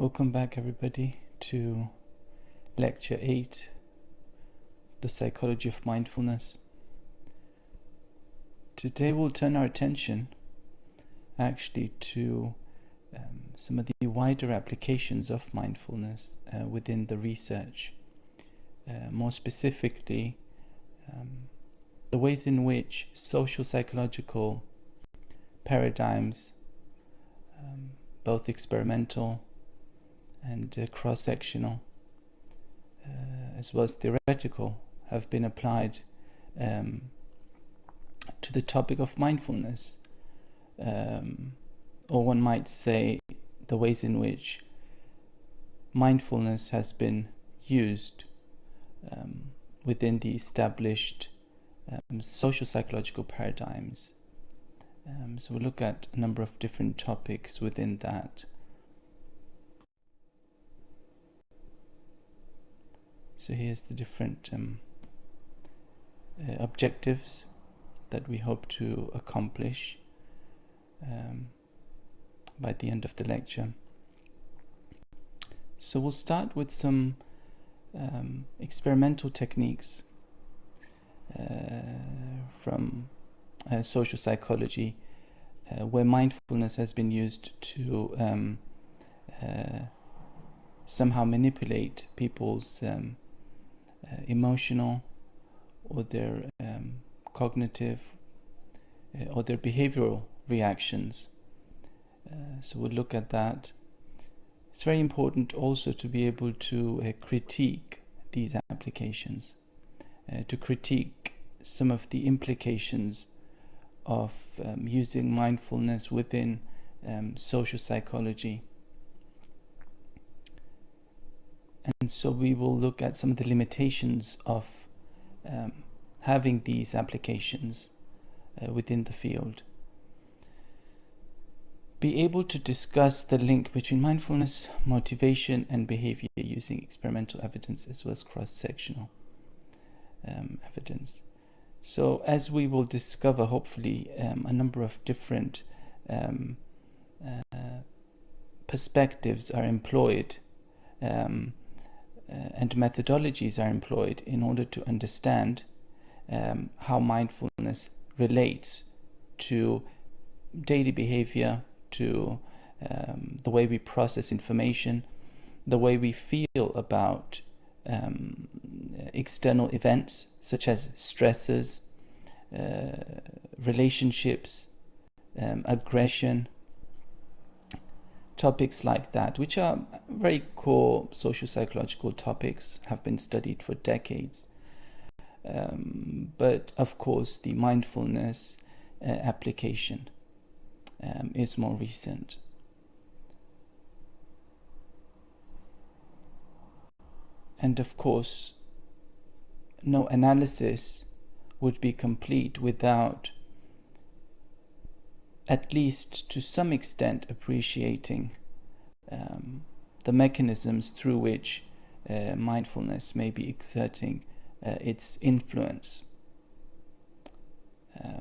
Welcome back, everybody, to Lecture 8, the Psychology of Mindfulness. Today we'll turn our attention actually to some of the wider applications of mindfulness within the research. More specifically, the ways in which social psychological paradigms, both experimental and cross-sectional, as well as theoretical, have been applied to the topic of mindfulness, or one might say the ways in which mindfulness has been used within the established social psychological paradigms. So we'll look at a number of different topics within that. So here's the different objectives that we hope to accomplish by the end of the lecture. So we'll start with some experimental techniques from social psychology, where mindfulness has been used to somehow manipulate people's emotional or their cognitive or their behavioral reactions. So we'll look at that. It's very important also to be able to critique these applications, to critique some of the implications of using mindfulness within social psychology. And so we will look at some of the limitations of having these applications within the field. Be able to discuss the link between mindfulness, motivation, and behavior using experimental evidence as well as cross-sectional evidence. So as we will discover, hopefully, a number of different perspectives are employed and methodologies are employed in order to understand how mindfulness relates to daily behavior, to the way we process information, the way we feel about external events such as stresses, relationships, aggression, topics like that, which are very core social psychological topics, have been studied for decades. But of course, the mindfulness application is more recent. And of course, no analysis would be complete without at least to some extent appreciating the mechanisms through which mindfulness may be exerting its influence.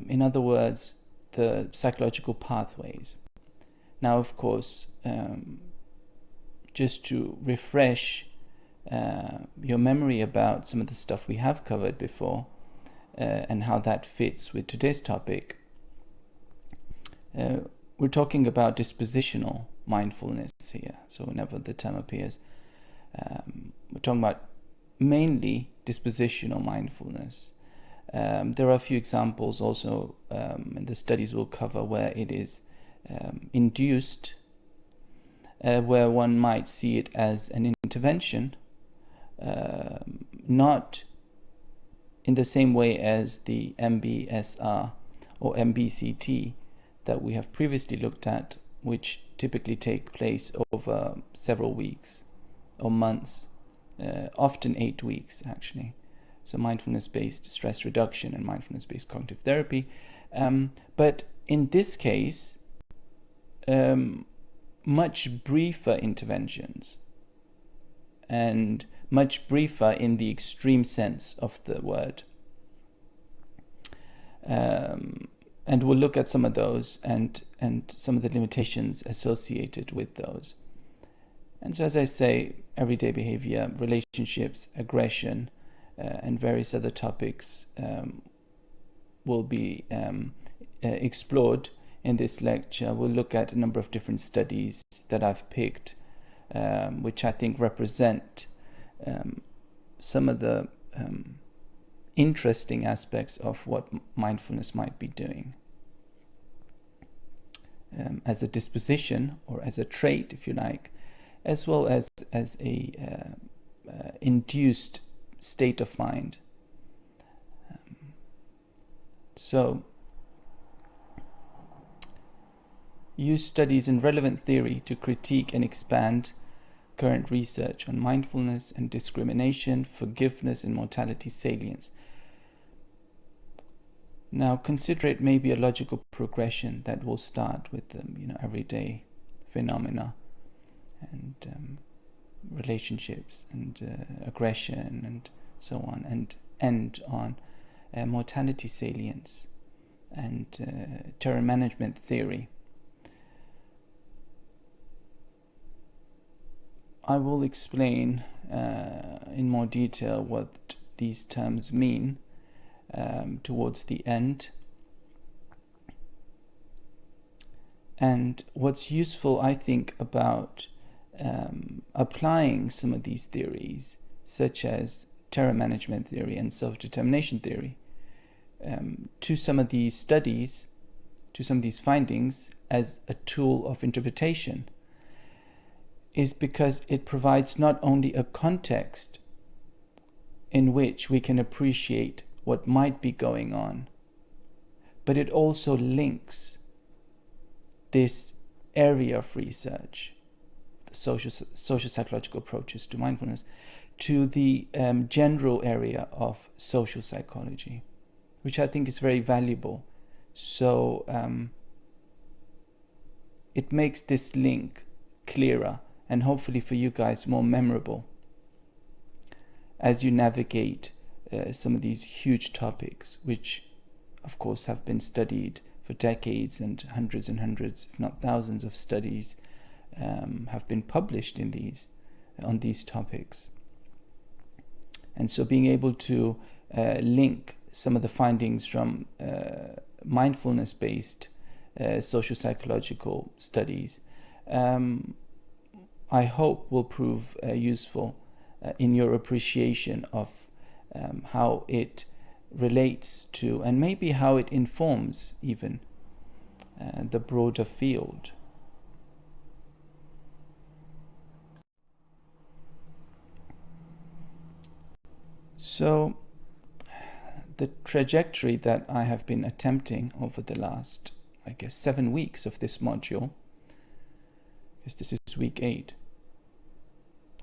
In other words, the psychological pathways. Now, of course, just to refresh your memory about some of the stuff we have covered before and how that fits with today's topic, we're talking about dispositional mindfulness here. So whenever the term appears, we're talking about mainly dispositional mindfulness. There are a few examples also, and the studies will cover where it is induced, where one might see it as an intervention, not in the same way as the MBSR or MBCT that we have previously looked at, which typically take place over several weeks or months, often 8 weeks actually. So mindfulness-based stress reduction and mindfulness-based cognitive therapy. But in this case, much briefer interventions, and much briefer in the extreme sense of the word. And we'll look at some of those and some of the limitations associated with those. And so, as I say, everyday behavior, relationships, aggression, and various other topics will be explored in this lecture. We'll look at a number of different studies that I've picked, which I think represent some of the interesting aspects of what mindfulness might be doing. As a disposition, or as a trait, if you like, as well as a induced state of mind. So, use studies in relevant theory to critique and expand current research on mindfulness and discrimination, forgiveness, and mortality salience. Now, consider it maybe a logical progression that will start with everyday phenomena and relationships and aggression and so on, and end on mortality salience and terror management theory. I will explain in more detail what these terms mean towards the end. And what's useful, I think, about applying some of these theories, such as terror management theory and self-determination theory, to some of these studies, to some of these findings as a tool of interpretation, is because it provides not only a context in which we can appreciate what might be going on, but it also links this area of research, the social psychological approaches to mindfulness, to the general area of social psychology, which I think is very valuable. So it makes this link clearer and hopefully for you guys more memorable as you navigate some of these huge topics, which of course have been studied for decades, and hundreds, if not thousands, of studies have been published on these topics. And so being able to link some of the findings from mindfulness-based social psychological studies, I hope will prove useful in your appreciation of how it relates to, and maybe how it informs even, the broader field. So, the trajectory that I have been attempting over the last, 7 weeks of this module, because this is week 8,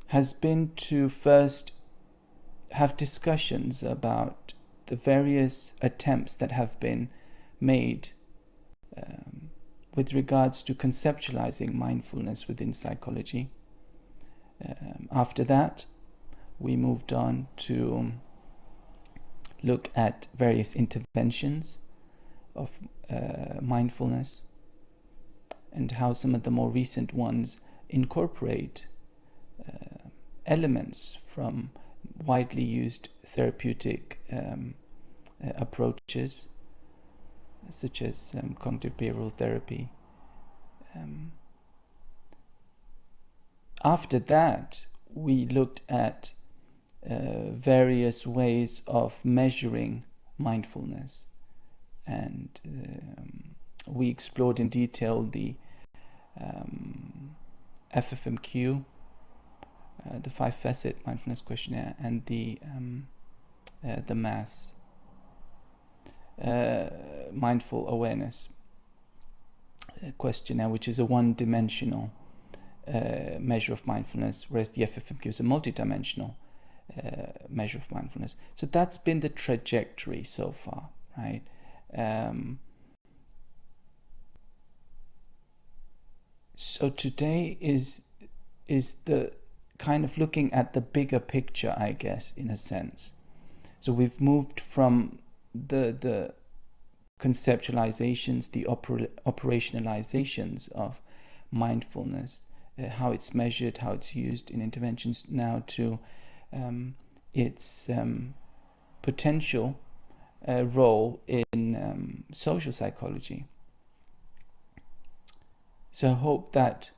has been to first have discussions about the various attempts that have been made with regards to conceptualizing mindfulness within psychology. After that, we moved on to look at various interventions of mindfulness and how some of the more recent ones incorporate elements from widely used therapeutic approaches, such as cognitive behavioral therapy. After that, we looked at various ways of measuring mindfulness, and we explored in detail the FFMQ, the 5-facet mindfulness questionnaire, and the MAS, mindful awareness questionnaire, which is a one-dimensional measure of mindfulness, whereas the FFMQ is a multidimensional measure of mindfulness. So that's been the trajectory so far, right? So today is the kind of looking at the bigger picture, I guess, in a sense. So we've moved from the conceptualizations, the operationalizations of mindfulness how it's measured, how it's used in interventions, now to its potential role in social psychology. So I hope that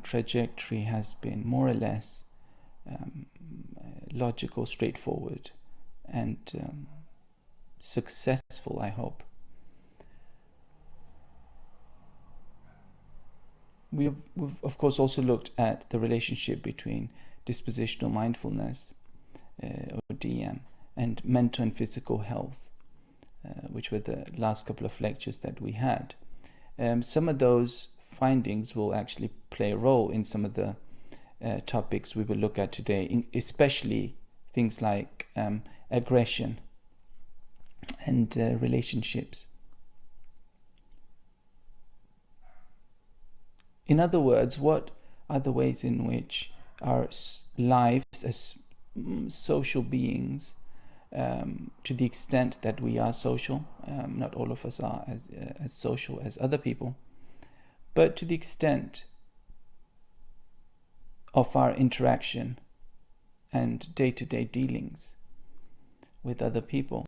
trajectory has been more or less logical, straightforward, and successful, I hope. We've of course also looked at the relationship between dispositional mindfulness, or DM, and mental and physical health, which were the last couple of lectures that we had. Some of those findings will actually play a role in some of the topics we will look at today, especially things like aggression and relationships. In other words, what are the ways in which our lives as social beings, to the extent that we are social, not all of us are as social as other people, but to the extent of our interaction and day-to-day dealings with other people,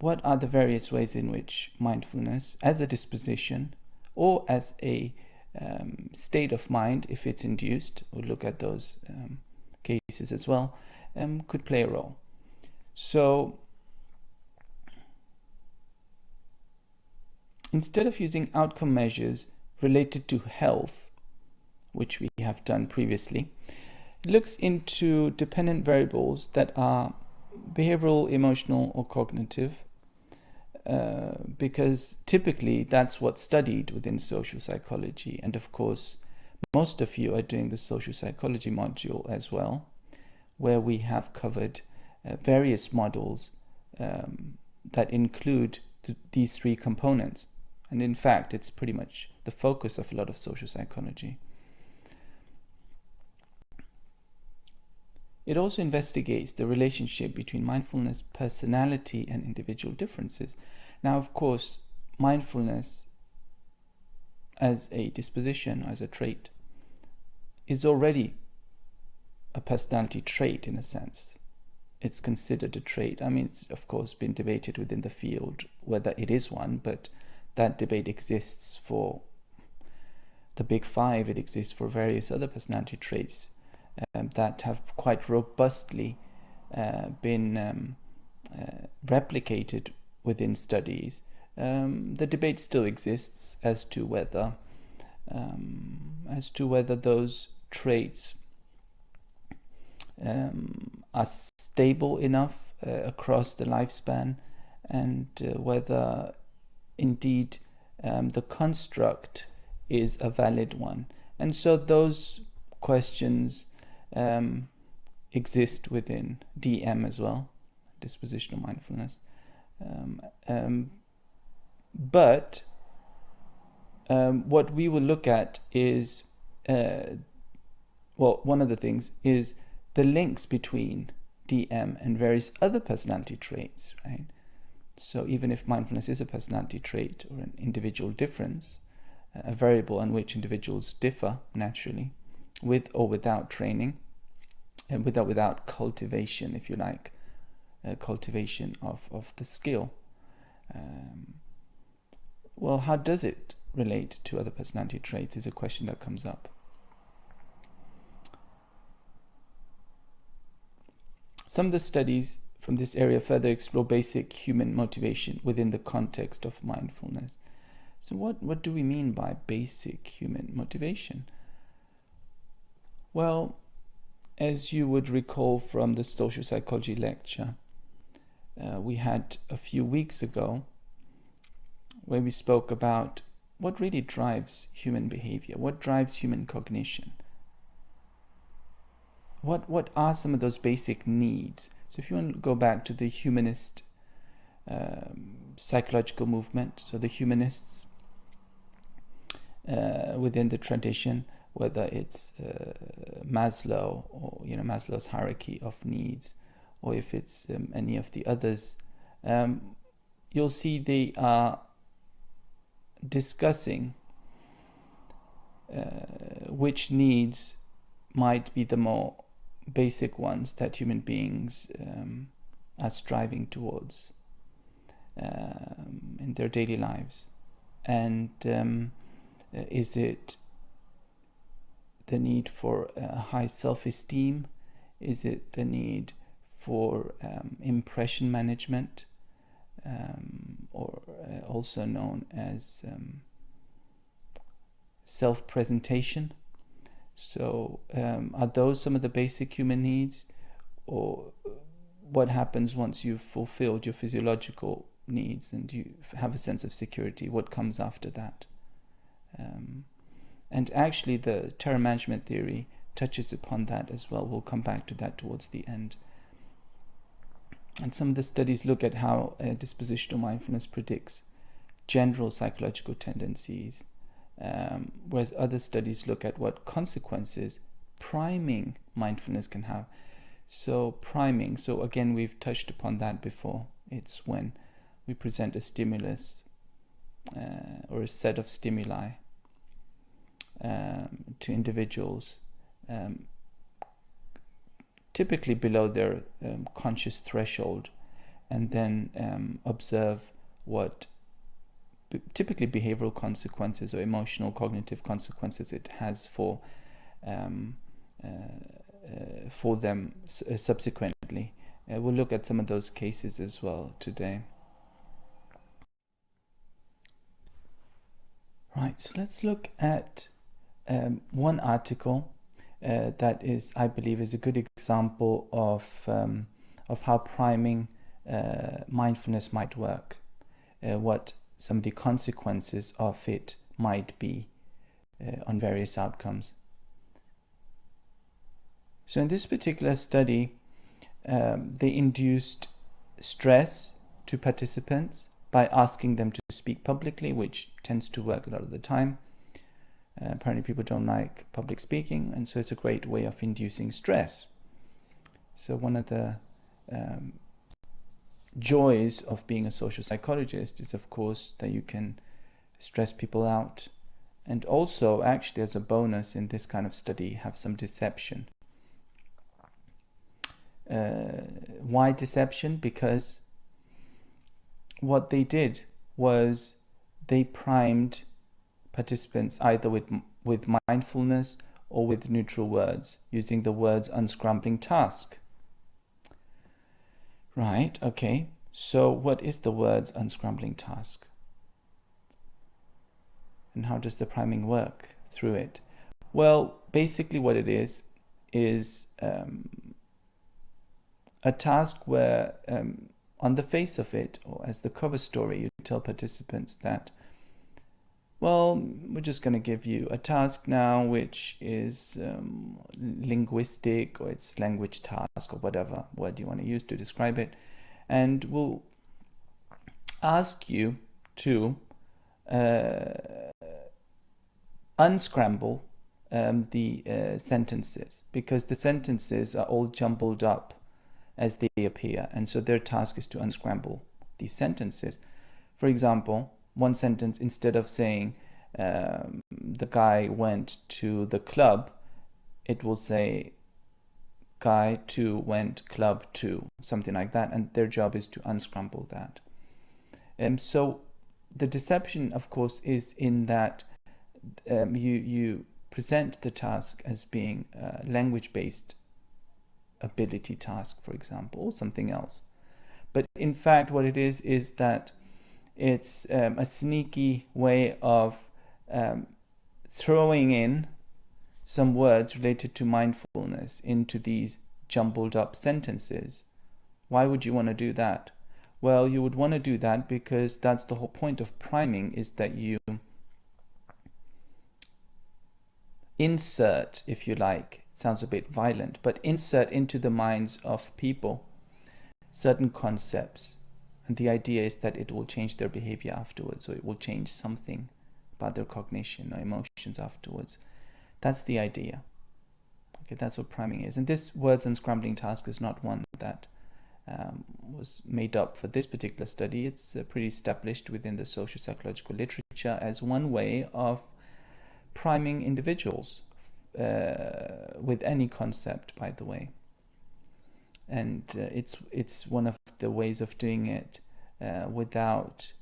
what are the various ways in which mindfulness, as a disposition or as a state of mind, if it's induced, we'll look at those cases as well, could play a role. So instead of using outcome measures related to health, which we have done previously, it looks into dependent variables that are behavioral, emotional, or cognitive, because typically that's what's studied within social psychology. And of course, most of you are doing the social psychology module as well, where we have covered various models that include these three components. And in fact, it's pretty much the focus of a lot of social psychology. It also investigates the relationship between mindfulness, personality, and individual differences. Now, of course, mindfulness as a disposition, as a trait, is already a personality trait in a sense. It's considered a trait. I mean, it's of course been debated within the field whether it is one, but that debate exists for the big five. It exists for various other personality traits that have quite robustly been replicated within studies. The debate still exists as to whether those traits are stable enough across the lifespan, and whether indeed the construct is a valid one. And so those questions exist within DM as well, dispositional mindfulness. But what we will look at is, one of the things is the links between DM and various other personality traits, right? So even if mindfulness is a personality trait or an individual difference, a variable on which individuals differ naturally, with or without training, and without cultivation, if you like, cultivation of the skill. How does it relate to other personality traits is a question that comes up. Some of the studies from this area further explore basic human motivation within the context of mindfulness. So what do we mean by basic human motivation? Well, as you would recall from the social psychology lecture we had a few weeks ago, where we spoke about what really drives human behavior, what drives human cognition. What are some of those basic needs? So if you want to go back to the humanist psychological movement, so the humanists within the tradition, whether it's Maslow or Maslow's hierarchy of needs, or if it's any of the others, you'll see they are discussing which needs might be the more basic ones that human beings are striving towards in their daily lives. And is it the need for high self-esteem? Is it the need for impression management, or also known as self-presentation? So are those some of the basic human needs? Or what happens once you've fulfilled your physiological needs and you have a sense of security? What comes after that? And actually the terror management theory touches upon that as well. We'll come back to that towards the end. And some of the studies look at how dispositional mindfulness predicts general psychological tendencies, whereas other studies look at what consequences priming mindfulness can have. So priming, so again, we've touched upon that before. It's when we present a stimulus or a set of stimuli to individuals, typically below their conscious threshold, and then observe what typically behavioral consequences or emotional cognitive consequences it has for them subsequently. We'll look at some of those cases as well today. Right, so let's look at one article that is, I believe, is a good example of how priming mindfulness might work, what some of the consequences of it might be on various outcomes. So in this particular study, they induced stress to participants by asking them to speak publicly, which tends to work a lot of the time. Apparently people don't like public speaking, and so it's a great way of inducing stress. So one of the joys of being a social psychologist is, of course, that you can stress people out, and also, actually, as a bonus in this kind of study, have some deception. Why deception? Because what they did was they primed participants either with mindfulness or with neutral words, using the words unscrambling task. Right, okay. So what is the words unscrambling task? And how does the priming work through it? Well, basically what it is a task where on the face of it, or as the cover story, you tell participants that, well, we're just going to give you a task now which is linguistic, or it's language task, or whatever word you want to use to describe it, and we'll ask you to unscramble the sentences, because the sentences are all jumbled up as they appear, and so their task is to unscramble these sentences. For example, one sentence, instead of saying the guy went to the club, it will say guy 2 went club 2, something like that, and their job is to unscramble that. So the deception, of course, is in that you present the task as being a language-based ability task, for example, or something else. But in fact, what it is that it's a sneaky way of throwing in some words related to mindfulness into these jumbled up sentences. Why would you want to do that? Well, you would want to do that because that's the whole point of priming, is that you insert, if you like, it sounds a bit violent, but insert into the minds of people certain concepts. And the idea is that it will change their behavior afterwards, or it will change something about their cognition or emotions afterwards. That's the idea. Okay, that's what priming is. And this words unscrambling task is not one that was made up for this particular study. It's pretty established within the social psychological literature as one way of priming individuals with any concept, by the way. And it's one of the ways of doing it without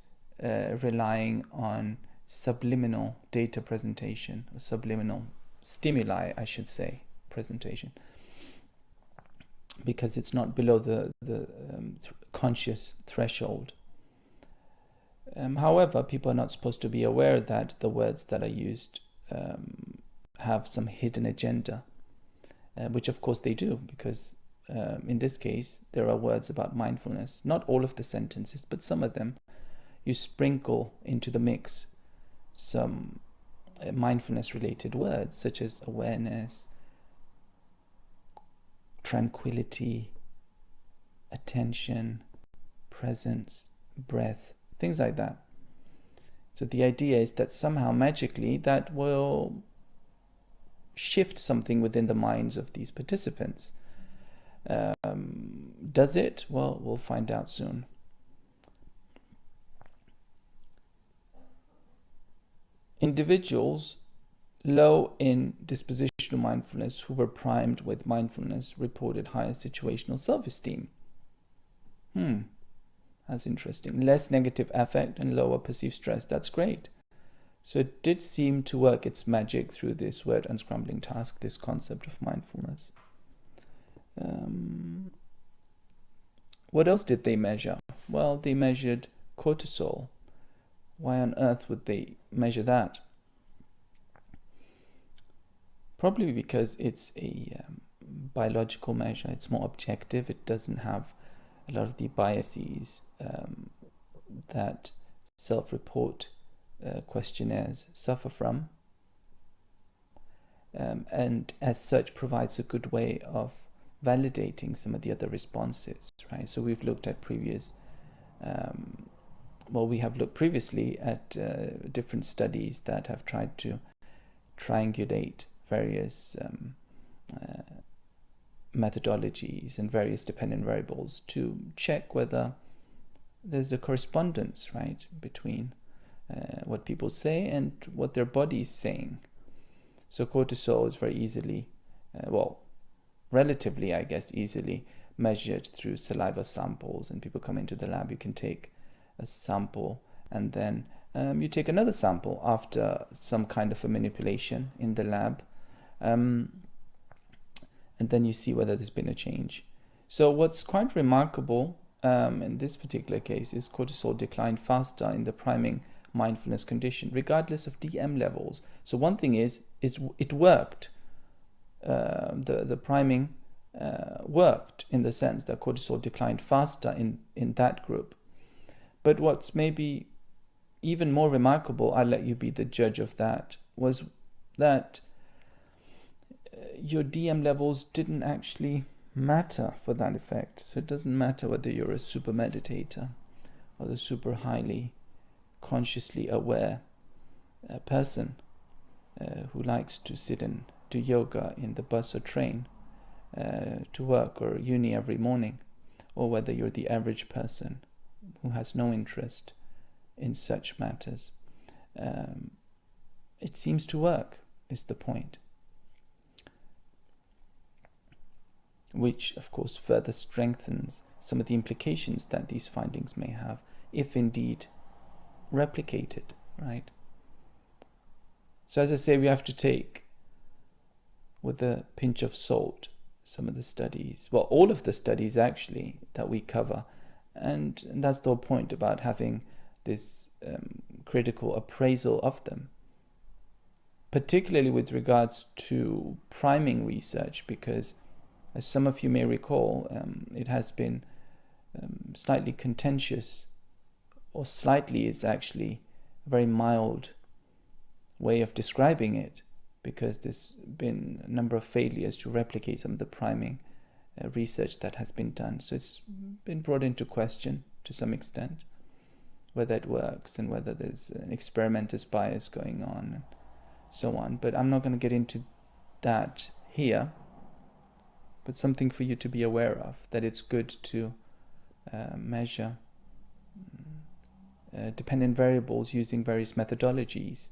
relying on subliminal data presentation, or subliminal stimuli, I should say, presentation, because it's not below the conscious threshold. However, people are not supposed to be aware that the words that are used have some hidden agenda, which of course they do, because in this case there are words about mindfulness. Not all of the sentences, but some of them. You sprinkle into the mix some mindfulness related words such as awareness, tranquility, attention, presence, breath, things like that. So the idea is that somehow magically that will shift something within the minds of these participants. Does it? Well, we'll find out soon. Individuals low in dispositional mindfulness who were primed with mindfulness reported higher situational self-esteem. That's interesting. Less negative affect and lower perceived stress. That's great. So it did seem to work its magic through this word unscrambling task, this concept of mindfulness. What else did they measure? Well, they measured cortisol. Why on earth would they measure that? Probably because it's a biological measure. It's more objective. It doesn't have a lot of the biases that self-report questionnaires suffer from, and as such provides a good way of validating some of the other responses, right? So we've looked at we have looked previously at different studies that have tried to triangulate various methodologies and various dependent variables to check whether there's a correspondence, right, between what people say and what their body is saying. So cortisol is very easily, relatively, I guess, easily measured through saliva samples. And people come into the lab, you can take a sample and then you take another sample after some kind of a manipulation in the lab. And then you see whether there's been a change. So what's quite remarkable in this particular case is cortisol declined faster in the priming mindfulness condition, regardless of DM levels. So one thing is it worked. The priming worked in the sense that cortisol declined faster in that group. But what's maybe even more remarkable, I'll let you be the judge of that, was that your DM levels didn't actually matter for that effect. So it doesn't matter whether you're a super meditator or the super highly consciously aware person who likes to sit and do yoga in the bus or train to work or uni every morning, or whether you're the average person who has no interest in such matters. It seems to work, is the point. Which, of course, further strengthens some of the implications that these findings may have, if indeed replicated, right? So as I say, we have to take with a pinch of salt some of the studies, well, all of the studies actually that we cover, and that's the whole point about having this critical appraisal of them, particularly with regards to priming research, because as some of you may recall, it has been slightly contentious, or slightly is actually a very mild way of describing it, because there's been a number of failures to replicate some of the priming research that has been done. So it's been brought into question to some extent, whether it works and whether there's an experimenter's bias going on and so on. But I'm not going to get into that here, but something for you to be aware of, that it's good to measure dependent variables using various methodologies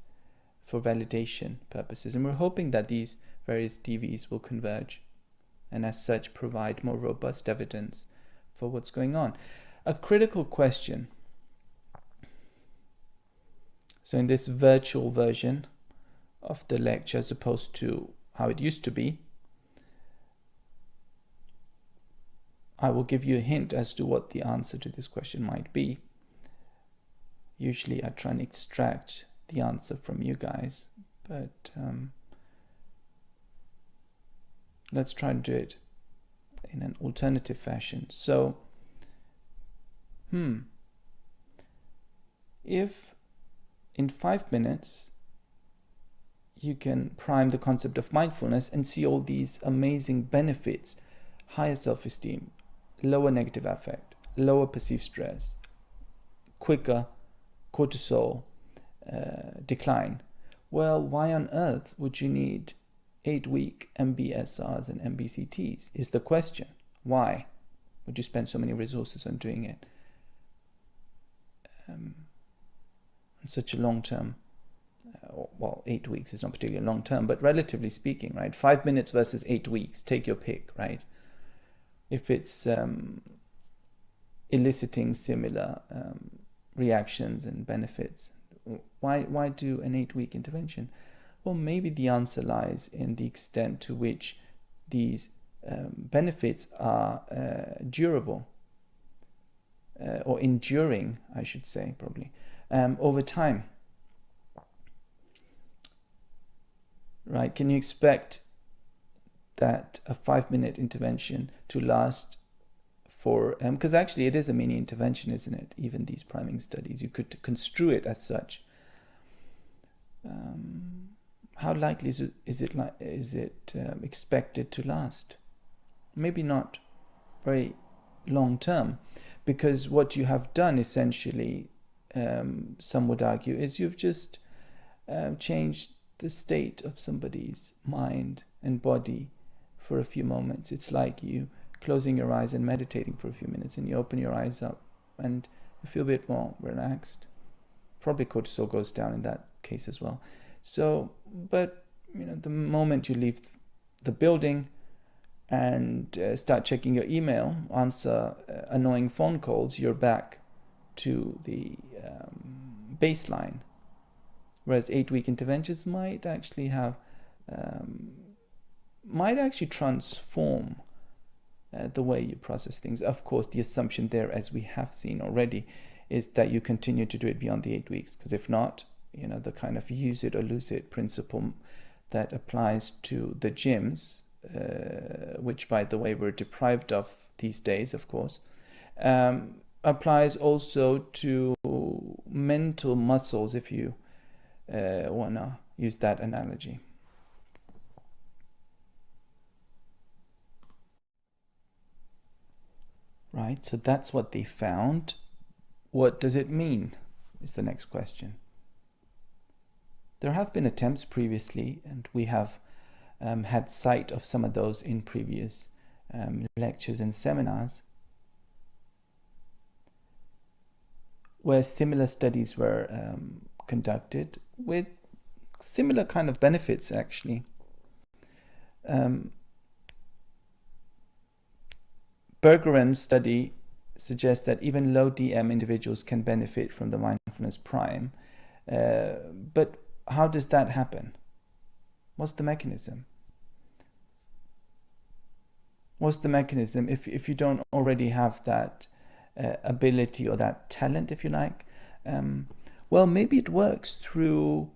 for validation purposes. And we're hoping that these various DVs will converge and as such provide more robust evidence for what's going on. A critical question. So in this virtual version of the lecture, as opposed to how it used to be, I will give you a hint as to what the answer to this question might be. Usually I try and extract the answer from you guys, but let's try and do it in an alternative fashion. So, if in 5 minutes you can prime the concept of mindfulness and see all these amazing benefits, higher self-esteem, lower negative affect, lower perceived stress, quicker cortisol decline, well, why on earth would you need 8-week MBSRs and MBCTs is the question. Why would you spend so many resources on doing it on such a long term? Well, 8 weeks is not particularly long term, but relatively speaking, right? 5 minutes versus 8 weeks, take your pick, right? If it's eliciting similar reactions and benefits, why do an 8-week intervention? Well, maybe the answer lies in the extent to which these benefits are durable or enduring, I should say, probably, over time. Right? Can you expect that a 5-minute intervention to last for, because actually it is a mini intervention, isn't it? Even these priming studies, you could construe it as such. How likely is it expected to last? Maybe not very long term, because what you have done essentially, some would argue, is you've just changed the state of somebody's mind and body for a few moments. It's like you closing your eyes and meditating for a few minutes, and you open your eyes up and you feel a bit more relaxed. Probably cortisol goes down in that case as well. So, but the moment you leave the building and start checking your email, answer annoying phone calls, you're back to the baseline. Whereas 8-week interventions might actually transform the way you process things. Of course, the assumption there, as we have seen already, is that you continue to do it beyond the 8 weeks. Because if not, the kind of use it or lose it principle that applies to the gyms, which, by the way, we're deprived of these days, of course, applies also to mental muscles, if you want to use that analogy. Right, so that's what they found. What does it mean is the next question. There have been attempts previously, and we have had sight of some of those in previous lectures and seminars, where similar studies were conducted with similar kind of benefits, actually. Bergeron's study suggests that even low DM individuals can benefit from the mindfulness prime. But how does that happen? What's the mechanism? What's the mechanism if you don't already have that ability or that talent, if you like? Well, maybe it works through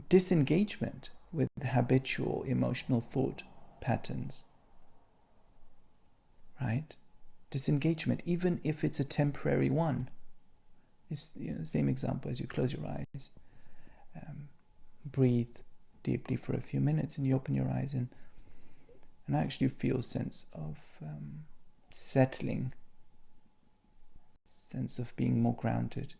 disengagement with habitual emotional thought patterns. Right? Disengagement, even if it's a temporary one. It's the same example as you close your eyes. Breathe deeply for a few minutes, and you open your eyes and actually feel a sense of settling, sense of being more grounded.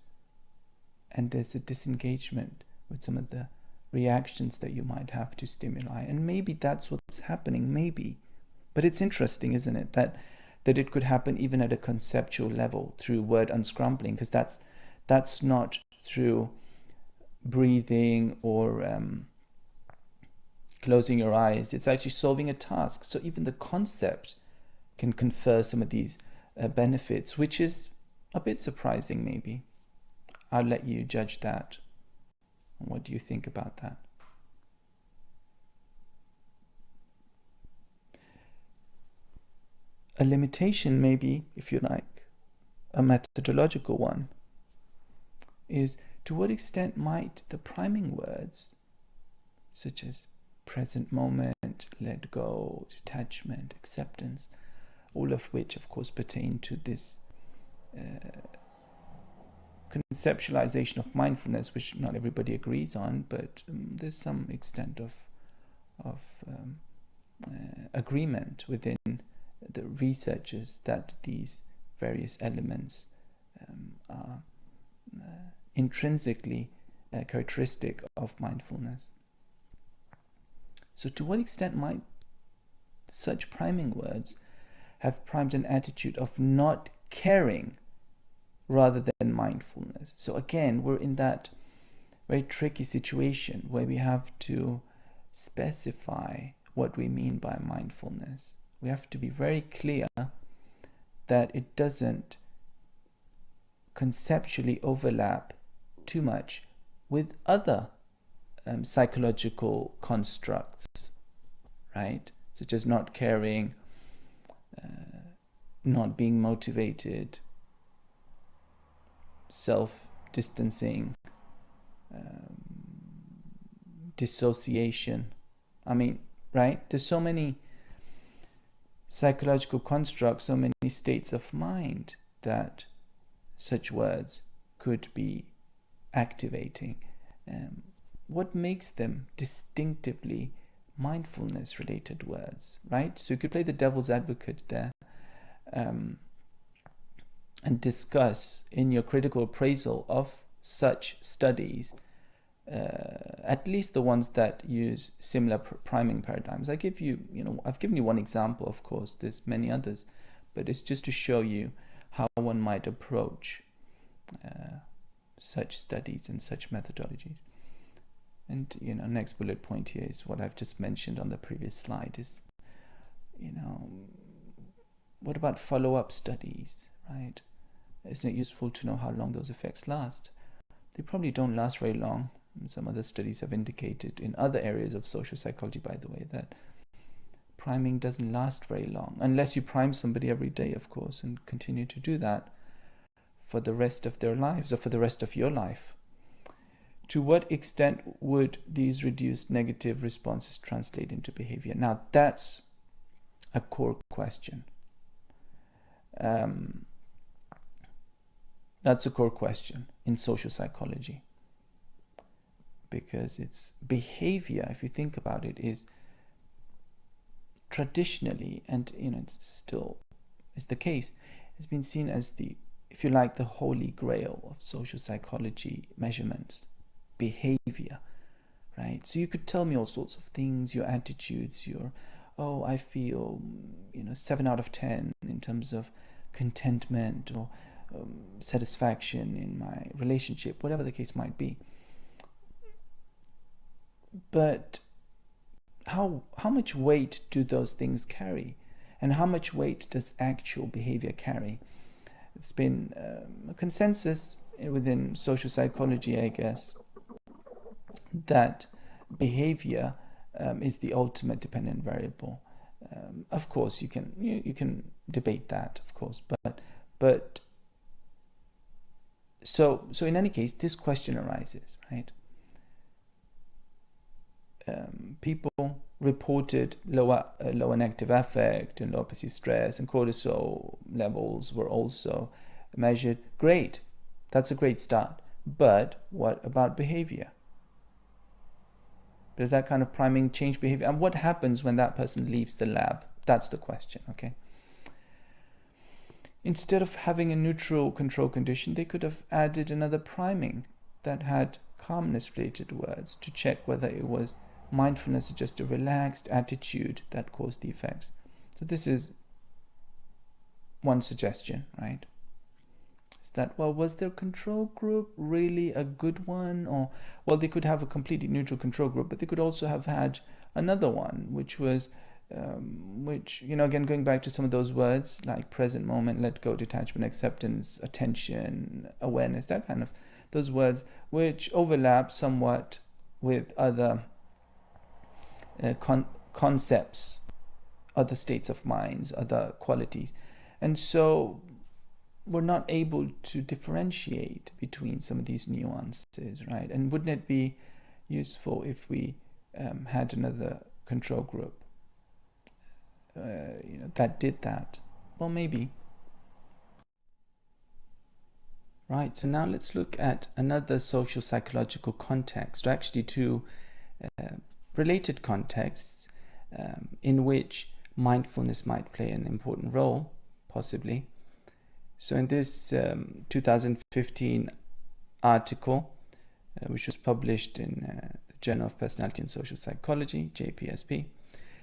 And there's a disengagement with some of the reactions that you might have to stimuli. And maybe that's what's happening, maybe. But it's interesting, isn't it, that it could happen even at a conceptual level through word unscrambling, because that's not through breathing or closing your eyes. It's actually solving a task. So even the concept can confer some of these benefits, which is a bit surprising maybe. I'll let you judge that. What do you think about that? A limitation, maybe, if you like, a methodological one, is to what extent might the priming words, such as present moment, let go, detachment, acceptance, all of which, of course, pertain to this conceptualization of mindfulness, which not everybody agrees on, but there's some extent of agreement within the researchers that these various elements are intrinsically characteristic of mindfulness. So to what extent might such priming words have primed an attitude of not caring rather than mindfulness? So again, we're in that very tricky situation where we have to specify what we mean by mindfulness. We have to be very clear that it doesn't conceptually overlap too much with other psychological constructs, right? Such as not caring, not being motivated, self-distancing, dissociation. I mean, right? There's so many psychological constructs, so many states of mind that such words could be activating. What makes them distinctively mindfulness-related words, right? So you could play the devil's advocate there and discuss in your critical appraisal of such studies, at least the ones that use similar priming paradigms. I've given you one example, of course, there's many others, but it's just to show you how one might approach such studies and such methodologies. And, next bullet point here is what I've just mentioned on the previous slide is, what about follow-up studies, right? Isn't it useful to know how long those effects last? They probably don't last very long. Some other studies have indicated in other areas of social psychology, by the way, that priming doesn't last very long, unless you prime somebody every day, of course, and continue to do that for the rest of their lives or for the rest of your life. To what extent would these reduced negative responses translate into behavior? Now, that's a core question. That's a core question in social psychology, because it's behavior, if you think about it, is traditionally, and it's still is the case, has been seen as the, if you like, the holy grail of social psychology measurements. Behavior, right? So you could tell me all sorts of things, your attitudes, I feel 7 out of 10 in terms of contentment or satisfaction in my relationship, whatever the case might be. But how much weight do those things carry, and how much weight does actual behavior carry? It's been a consensus within social psychology, I guess, that behavior is the ultimate dependent variable. Of course, you can debate that, of course, but so in any case, this question arises, right? People reported lower negative affect and lower perceived stress, and cortisol levels were also measured. Great, that's a great start. But what about behavior? Does that kind of priming change behavior? And what happens when that person leaves the lab? That's the question, okay? Instead of having a neutral control condition, they could have added another priming that had calmness-related words to check whether it was mindfulness or just a relaxed attitude that caused the effects. So this is one suggestion, right? Is that, well, was their control group really a good one? Or, well, they could have a completely neutral control group, but they could also have had another one, which was, again, going back to some of those words like present moment, let go, detachment, acceptance, attention, awareness, that kind of, those words, which overlap somewhat with other concepts, other states of minds, other qualities. And so we're not able to differentiate between some of these nuances, right? And wouldn't it be useful if we had another control group that did that? Well, maybe. Right, so now let's look at another social psychological context, or actually two related contexts in which mindfulness might play an important role, possibly. So in this 2015 article, which was published in the Journal of Personality and Social Psychology, JPSP,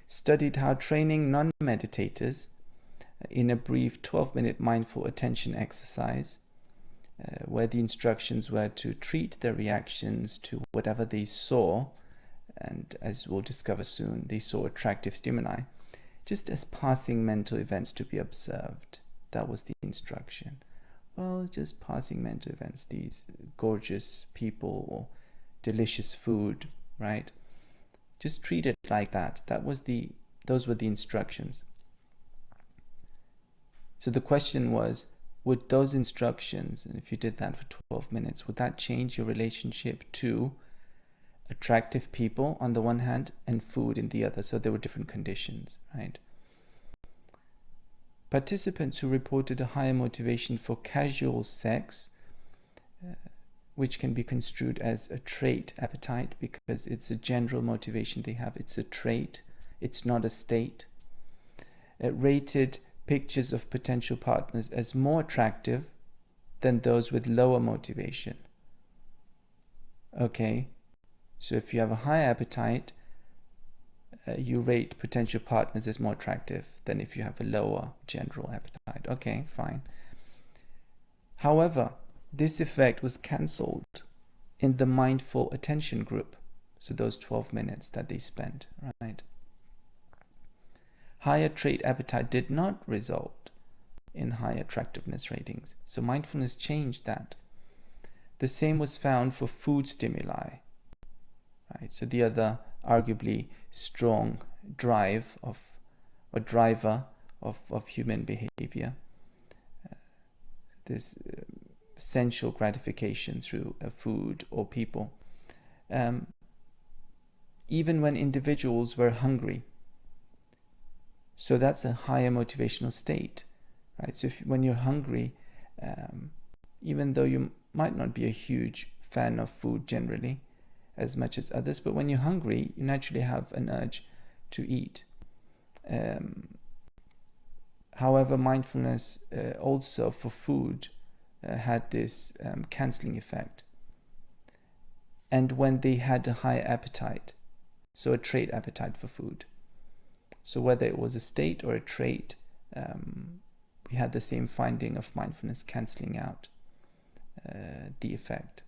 studied how training non-meditators in a brief 12-minute mindful attention exercise, where the instructions were to treat their reactions to whatever they saw, and as we'll discover soon, they saw attractive stimuli, just as passing mental events to be observed. That was the instruction. Well, just passing mental events, these gorgeous people or delicious food, right? Just treat it like that. Those were the instructions. So the question was, would those instructions, and if you did that for 12 minutes, would that change your relationship to attractive people on the one hand and food in the other? So there were different conditions, right? Participants who reported a higher motivation for casual sex, which can be construed as a trait appetite because it's a general motivation they have. It's a trait. It's not a state. Rated pictures of potential partners as more attractive than those with lower motivation. Okay, so if you have a high appetite, you rate potential partners as more attractive than if you have a lower general appetite. Okay, fine. However, this effect was cancelled in the mindful attention group, so those 12 minutes that they spent, right? Higher trait appetite did not result in high attractiveness ratings, so mindfulness changed that. The same was found for food stimuli, right? So the other arguably strong driver of human behavior, this sensual gratification through food or people, even when individuals were hungry. So that's a higher motivational state, right? So when you're hungry, even though you might not be a huge fan of food generally, as much as others, but when you're hungry, you naturally have an urge to eat. However, mindfulness also for food had this cancelling effect. And when they had a higher appetite, so a trait appetite for food. So whether it was a state or a trait, we had the same finding of mindfulness cancelling out the effect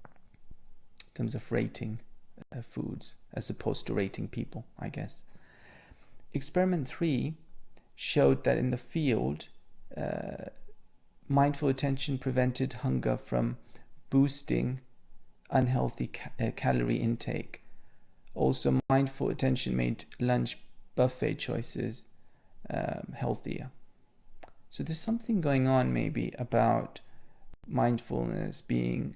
in terms of rating foods as opposed to rating people, I guess. Experiment 3 showed that in the field, mindful attention prevented hunger from boosting unhealthy calorie intake. Also, mindful attention made lunch buffet choices healthier. So there's something going on maybe about mindfulness being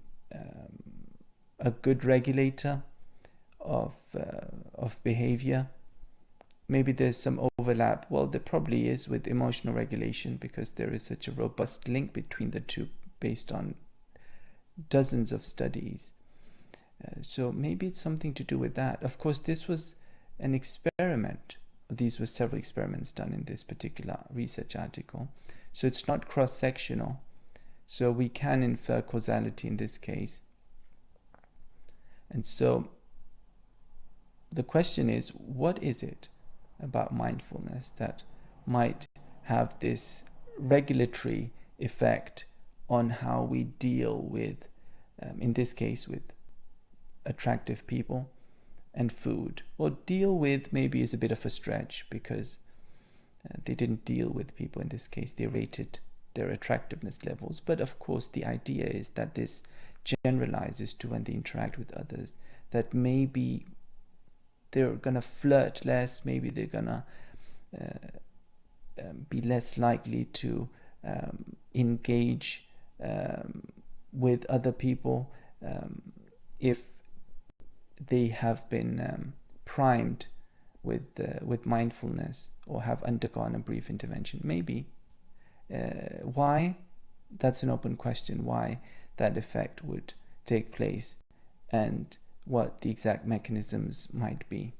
a good regulator of behavior. Maybe there's some overlap. Well, there probably is with emotional regulation because there is such a robust link between the two based on dozens of studies. So maybe it's something to do with that. Of course, this was an experiment. These were several experiments done in this particular research article. So it's not cross-sectional. So we can infer causality in this case. And so the question is, what is it about mindfulness that might have this regulatory effect on how we deal with, in this case, with attractive people and food. Or deal with maybe is a bit of a stretch, because they didn't deal with people in this case. They rated their attractiveness levels. But of course, the idea is that this generalizes to when they interact with others, that maybe they're gonna flirt less, maybe they're gonna be less likely to engage with other people if they have been primed with mindfulness, or have undergone a brief intervention. Maybe. Why? That's an open question. Why that effect would take place, and what the exact mechanisms might be.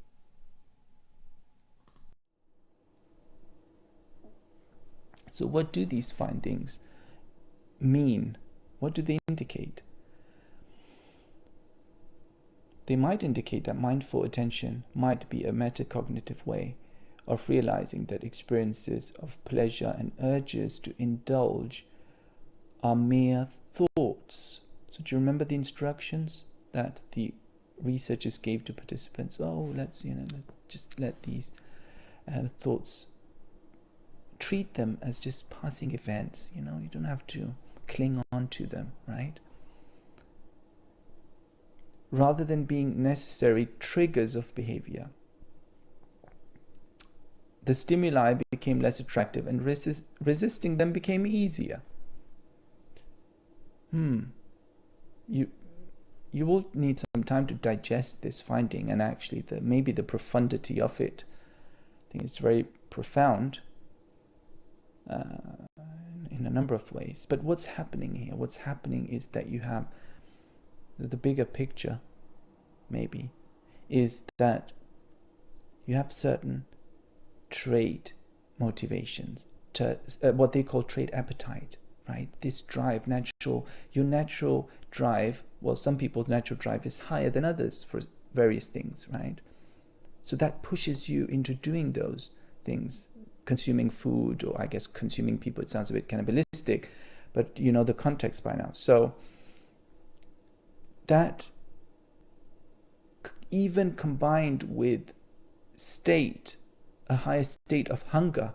So what do these findings mean? What do they indicate? They might indicate that mindful attention might be a metacognitive way of realizing that experiences of pleasure and urges to indulge are mere thoughts. So do you remember the instructions that the researchers gave to participants? Oh, let's just let these thoughts, treat them as just passing events. You don't have to cling on to them, right? Rather than being necessary triggers of behavior. The stimuli became less attractive, and resisting them became easier. You will need some time to digest this finding, and actually maybe the profundity of it. I think it's very profound in a number of ways. But what's happening here? What's happening is that you have the bigger picture, maybe, is that you have certain trait motivations, what they call trait appetite, right? This drive, your natural drive, well, some people's natural drive is higher than others for various things, right? So that pushes you into doing those things, consuming food, or I guess consuming people. It sounds a bit cannibalistic, but you know the context by now. So that, even combined with a higher state of hunger,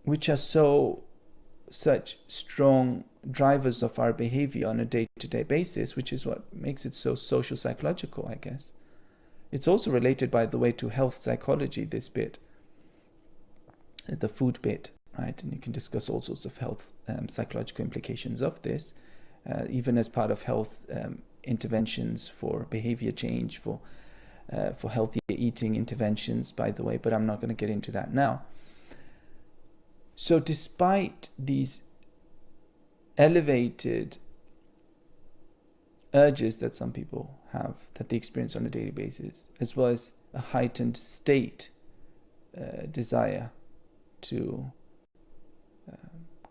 which are such strong drivers of our behavior on a day-to-day basis, which is what makes it so social psychological, I guess. It's also related, by the way, to health psychology, this bit, the food bit, right? And you can discuss all sorts of health psychological implications of this, even as part of health interventions for behavior change, for healthier eating interventions, by the way, but I'm not going to get into that now. So despite these elevated urges that some people have, that they experience on a daily basis, as well as a heightened state desire to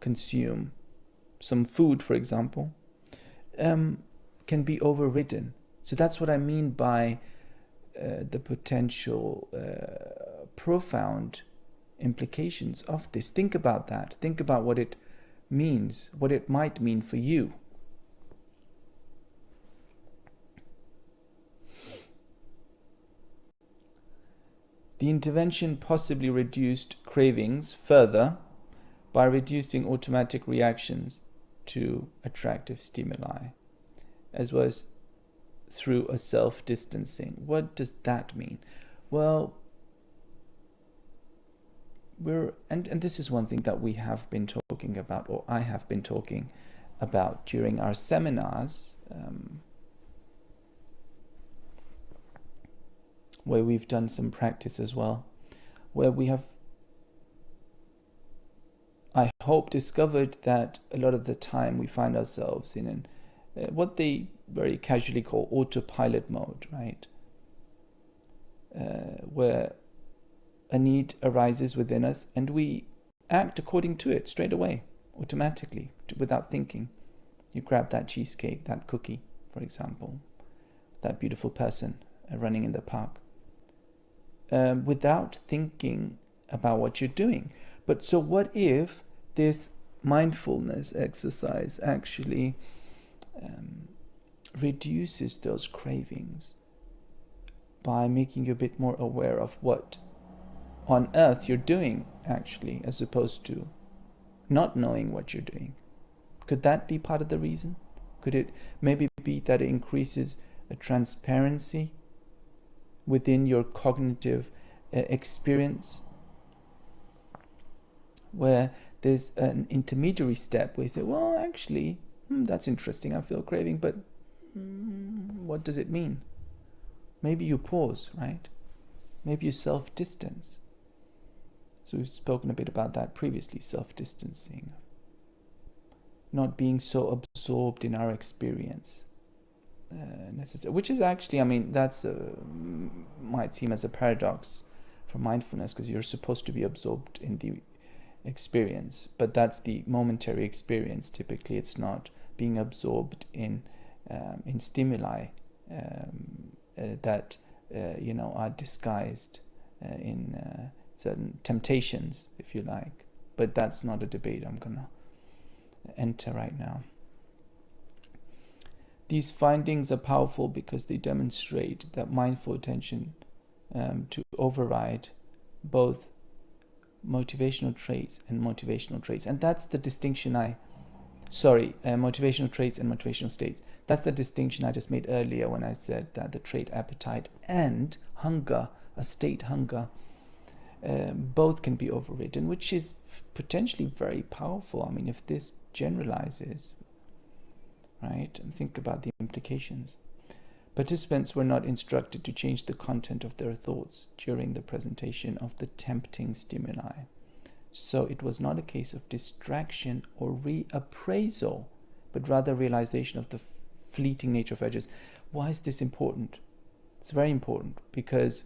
consume some food, for example, can be overridden. So that's what I mean by the potential profound implications of this. Think about that. Think about what it means, what it might mean for you. The intervention possibly reduced cravings further by reducing automatic reactions to attractive stimuli, as well as through a self-distancing. What does that mean? Well, and this is one thing that we have been talking about, or I have been talking about during our seminars, where we've done some practice as well, where we have, I hope, discovered that a lot of the time we find ourselves in what they very casually call autopilot mode, right? Where a need arises within us and we act according to it straight away, automatically, without thinking. You grab that cheesecake, that cookie, for example, that beautiful person running in the park, without thinking about what you're doing. But so what if this mindfulness exercise actually reduces those cravings by making you a bit more aware of what on earth you're doing, actually, as opposed to not knowing what you're doing. Could that be part of the reason? Could it maybe be that it increases a transparency within your cognitive experience, where there's an intermediary step where you say, well, actually, that's interesting, I feel craving, but what does it mean? Maybe you pause, right? Maybe you self-distance. So we've spoken a bit about that previously, self-distancing. Not being so absorbed in our experience. Which is actually, I mean, that's might seem as a paradox for mindfulness, because you're supposed to be absorbed in the experience, but that's the momentary experience. Typically, it's not being absorbed in stimuli that are disguised in certain temptations, if you like. But that's not a debate I'm gonna enter right now. These findings are powerful because they demonstrate that mindful attention to override both motivational traits and motivational traits. And that's the distinction motivational traits and motivational states. That's the distinction I just made earlier when I said that the trait appetite and hunger, a state hunger, both can be overridden, which is potentially very powerful. I mean, if this generalizes, right, and think about the implications. Participants were not instructed to change the content of their thoughts during the presentation of the tempting stimuli. So it was not a case of distraction or reappraisal, but rather realization of the fleeting nature of urges. Why is this important? It's very important because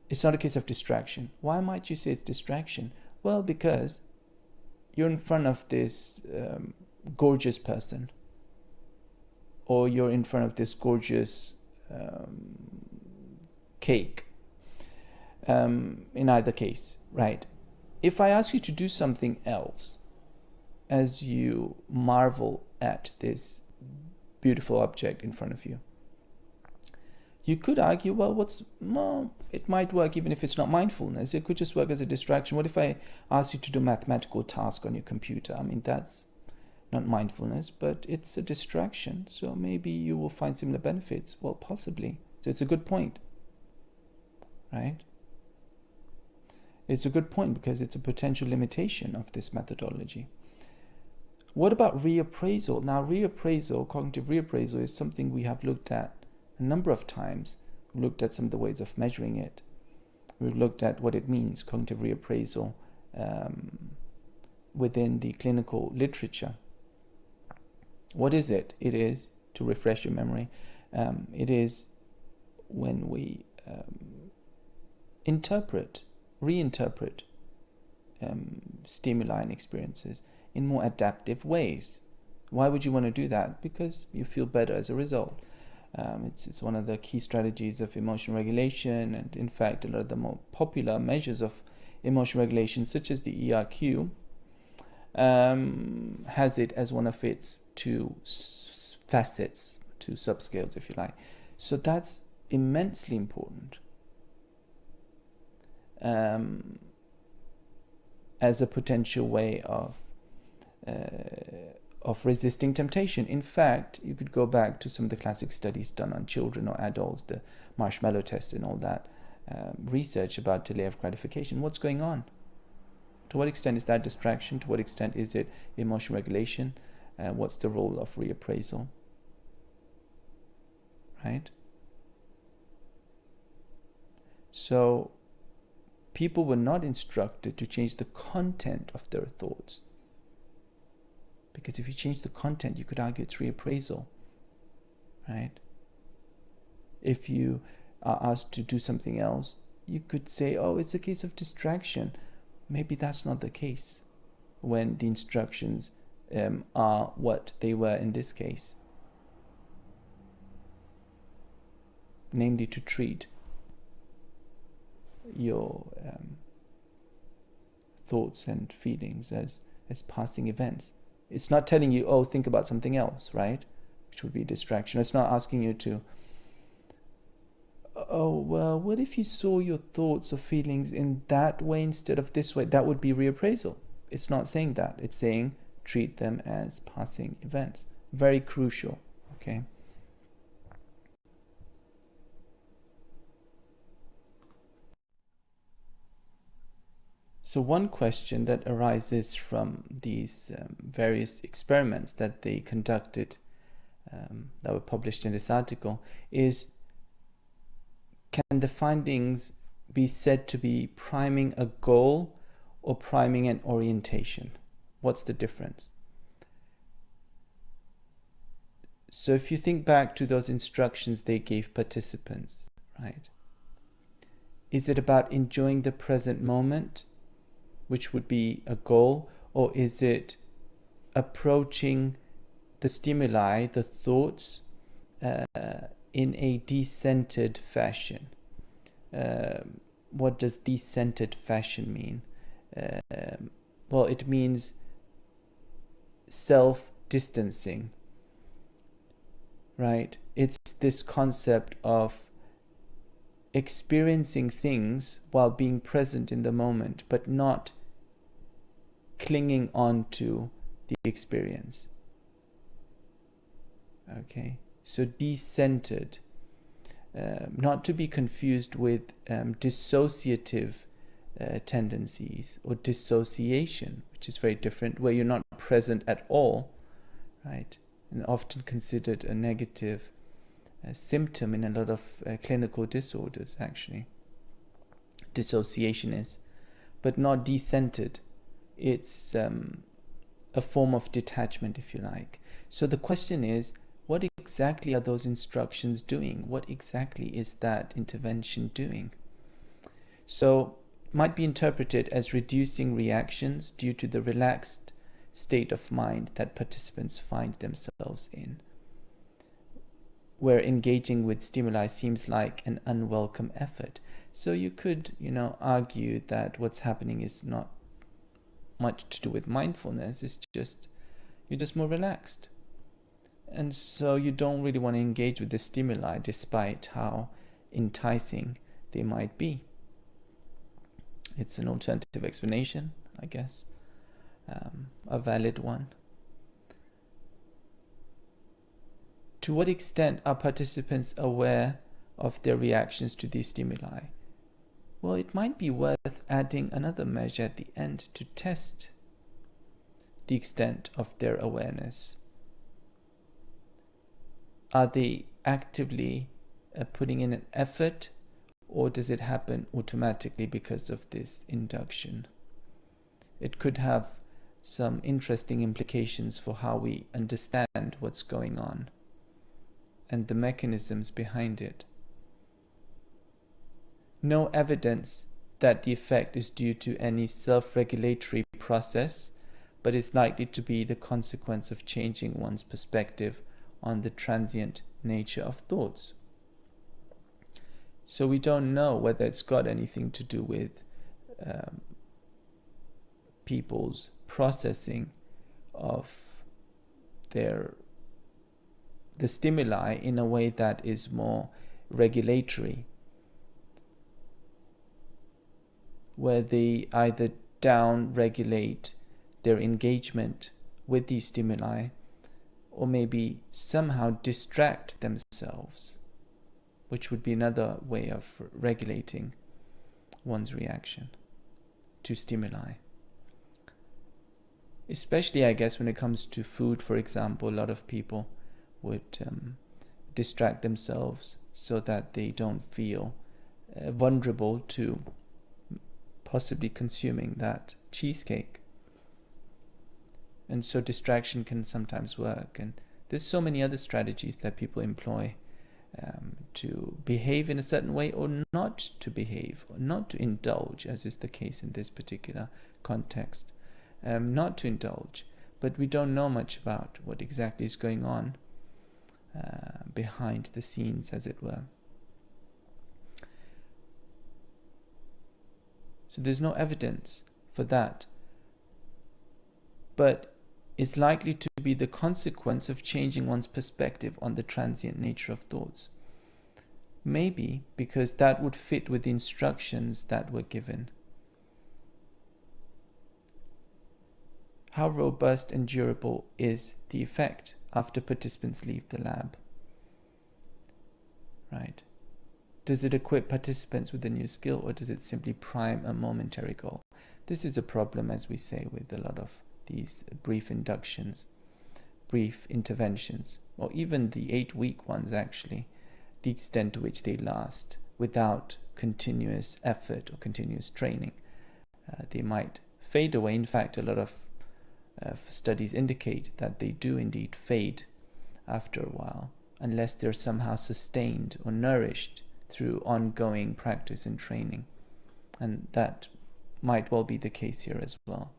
it's not a case of distraction. Why might you say it's distraction? Well, because you're in front of this gorgeous person, or you're in front of this gorgeous cake. In either case, right? If I ask you to do something else as you marvel at this beautiful object in front of you, you could argue, well, it might work even if it's not mindfulness. It could just work as a distraction. What if I ask you to do a mathematical task on your computer? I mean, that's not mindfulness, but it's a distraction. So maybe you will find similar benefits. Well, possibly. So it's a good point, right? It's a good point because it's a potential limitation of this methodology. What about reappraisal? Now, cognitive reappraisal, is something we have looked at a number of times. We've looked at some of the ways of measuring it. We've looked at what it means, cognitive reappraisal, within the clinical literature. What is it? It is, to refresh your memory, it is when we reinterpret stimuli and experiences in more adaptive ways. Why would you want to do that? Because you feel better as a result. It's one of the key strategies of emotion regulation, and in fact, a lot of the more popular measures of emotion regulation, such as the ERQ, has it as one of its two facets, two subscales, if you like. So that's immensely important as a potential way of resisting temptation. In fact, you could go back to some of the classic studies done on children or adults, the marshmallow test and all that research about delay of gratification. What's going on? To what extent is that distraction? To what extent is it emotion regulation? What's the role of reappraisal? Right? So people were not instructed to change the content of their thoughts. Because if you change the content, you could argue it's reappraisal. Right? If you are asked to do something else, you could say, oh, it's a case of distraction. Maybe that's not the case when the instructions are what they were in this case. Namely, to treat your thoughts and feelings as passing events. It's not telling you, oh, think about something else, right? Which would be distraction. It's not asking you to, oh, well, what if you saw your thoughts or feelings in that way instead of this way? That would be reappraisal. It's not saying that. It's saying treat them as passing events. Very crucial, okay? So one question that arises from these various experiments that they conducted that were published in this article is, can the findings be said to be priming a goal or priming an orientation? What's the difference? So if you think back to those instructions they gave participants, right? Is it about enjoying the present moment, which would be a goal, or is it approaching the stimuli, the thoughts, in a decentered fashion? What does decentered fashion mean? Well, it means self-distancing, right? It's this concept of experiencing things while being present in the moment, but not clinging on to the experience. Okay, so decentered, not to be confused with dissociative tendencies or dissociation, which is very different, where you're not present at all, right? And often considered a negative symptom in a lot of clinical disorders, actually. Dissociation is, but not decentered. It's a form of detachment, if you like. So the question is, what exactly are those instructions doing? What exactly is that intervention doing? So it might be interpreted as reducing reactions due to the relaxed state of mind that participants find themselves in, where engaging with stimuli seems like an unwelcome effort. So you could, argue that what's happening is not much to do with mindfulness. It's just, you're just more relaxed. And so you don't really want to engage with the stimuli despite how enticing they might be. It's an alternative explanation, I guess, a valid one. To what extent are participants aware of their reactions to these stimuli? Well, it might be worth adding another measure at the end to test the extent of their awareness. Are they actively putting in an effort, or does it happen automatically because of this induction? It could have some interesting implications for how we understand what's going on and the mechanisms behind it. No evidence that the effect is due to any self-regulatory process, but is likely to be the consequence of changing one's perspective on the transient nature of thoughts. So we don't know whether it's got anything to do with people's processing of the stimuli in a way that is more regulatory, where they either down-regulate their engagement with these stimuli or maybe somehow distract themselves, which would be another way of regulating one's reaction to stimuli. Especially, I guess, when it comes to food, for example, a lot of people would distract themselves so that they don't feel vulnerable to possibly consuming that cheesecake. And so distraction can sometimes work. And there's so many other strategies that people employ to behave in a certain way or not to behave, or not to indulge, as is the case in this particular context. Not to indulge, but we don't know much about what exactly is going on behind the scenes, as it were. So there's no evidence for that, but is likely to be the consequence of changing one's perspective on the transient nature of thoughts. Maybe because that would fit with the instructions that were given. How robust and durable is the effect after participants leave the lab? Right? Does it equip participants with a new skill, or does it simply prime a momentary goal? This is a problem, as we say, with a lot of these brief inductions, brief interventions, or even the 8-week ones actually, the extent to which they last without continuous effort or continuous training. They might fade away. In fact, a lot of studies indicate that they do indeed fade after a while, unless they're somehow sustained or nourished through ongoing practice and training. And that might well be the case here as well.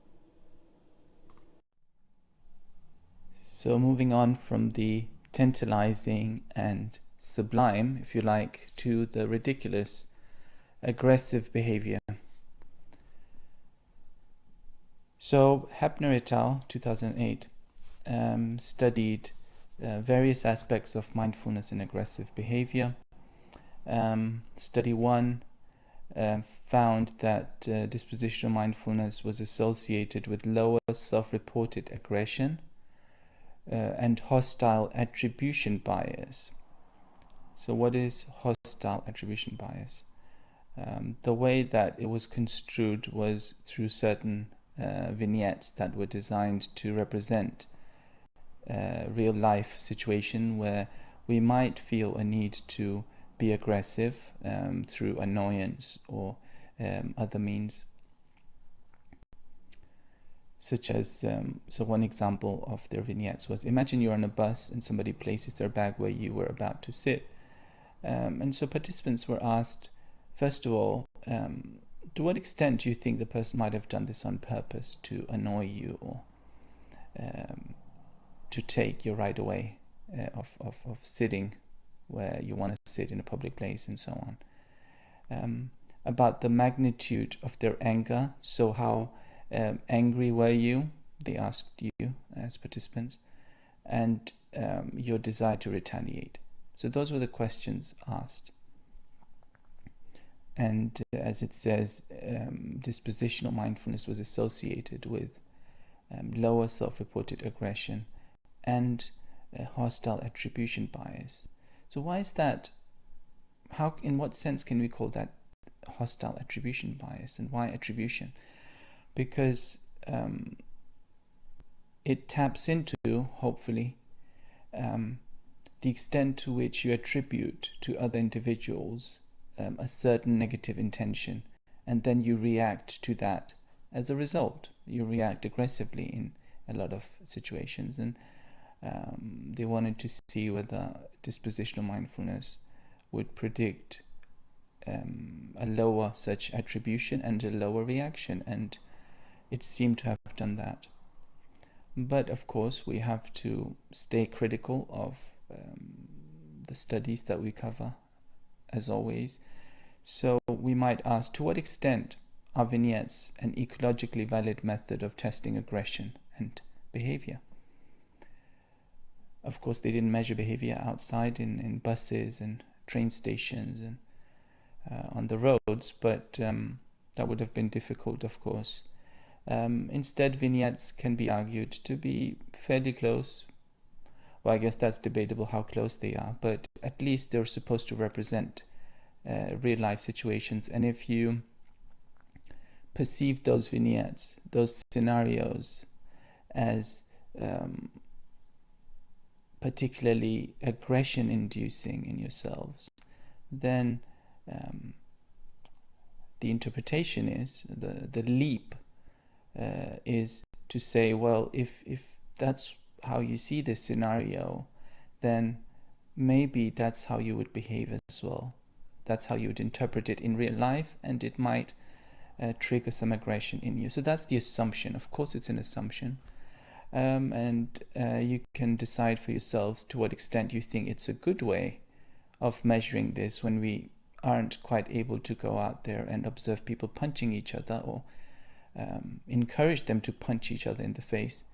So moving on from the tantalizing and sublime, if you like, to the ridiculous, aggressive behavior. So Hepner et al., 2008, studied various aspects of mindfulness and aggressive behavior. Study 1 found that dispositional mindfulness was associated with lower self-reported aggression and hostile attribution bias. So what is hostile attribution bias? The way that it was construed was through certain vignettes that were designed to represent a real life situation where we might feel a need to be aggressive through annoyance or other means. Such as, so one example of their vignettes was, imagine you're on a bus and somebody places their bag where you were about to sit. And so participants were asked, first of all, to what extent do you think the person might have done this on purpose to annoy you or to take your right away of sitting where you want to sit in a public place and so on. About the magnitude of their anger, so how angry were you, they asked you as participants, and your desire to retaliate. So those were the questions asked. And as it says, dispositional mindfulness was associated with lower self-reported aggression and hostile attribution bias. So why is that? How, in what sense can we call that hostile attribution bias, and why attribution? Because it taps into, hopefully, the extent to which you attribute to other individuals a certain negative intention, and then you react to that as a result. You react aggressively in a lot of situations, and they wanted to see whether dispositional mindfulness would predict a lower such attribution and a lower reaction, and it seemed to have done that. But of course, we have to stay critical of the studies that we cover, as always. So we might ask, to what extent are vignettes an ecologically valid method of testing aggression and behavior? Of course, they didn't measure behavior outside in buses and train stations and on the roads, but that would have been difficult, of course. Instead, vignettes can be argued to be fairly close. Well, I guess that's debatable how close they are, but at least they're supposed to represent real life situations. And if you perceive those vignettes, those scenarios, as particularly aggression inducing in yourselves, then the interpretation is, the leap is to say, well, if that's how you see this scenario, then maybe that's how you would behave as well. That's how you would interpret it in real life, and it might trigger some aggression in you. So that's the assumption. Of course, it's an assumption. And you can decide for yourselves to what extent you think it's a good way of measuring this when we aren't quite able to go out there and observe people punching each other or encourage them to punch each other in the face,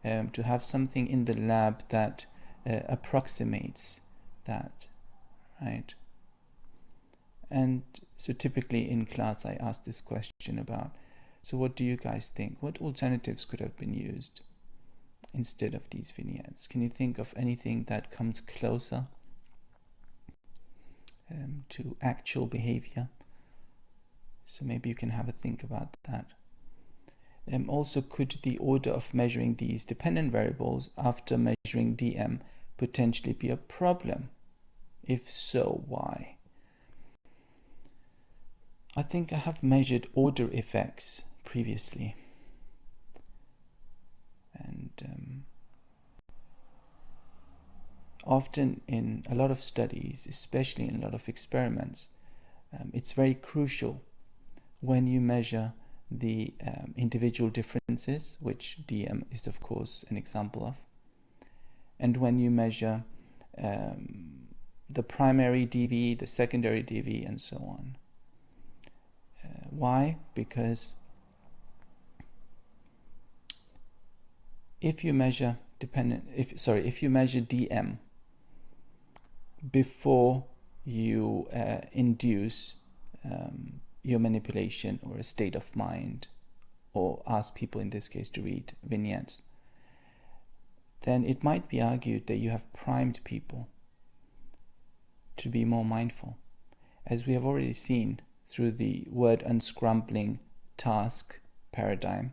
to have something in the lab that approximates that, right? And so typically in class I ask this question about, so what do you guys think? What alternatives could have been used instead of these vignettes? Can you think of anything that comes closer to actual behavior? So maybe you can have a think about that. Also, could the order of measuring these dependent variables after measuring DM potentially be a problem? If so, why? I think I have measured order effects previously. And often in a lot of studies, especially in a lot of experiments, it's very crucial when you measure the individual differences, which DM is of course an example of, and when you measure the primary DV, the secondary DV, and so on. Why? Because if you measure if you measure DM before you induce your manipulation or a state of mind, or ask people in this case to read vignettes, then it might be argued that you have primed people to be more mindful, as we have already seen through the word unscrambling task paradigm.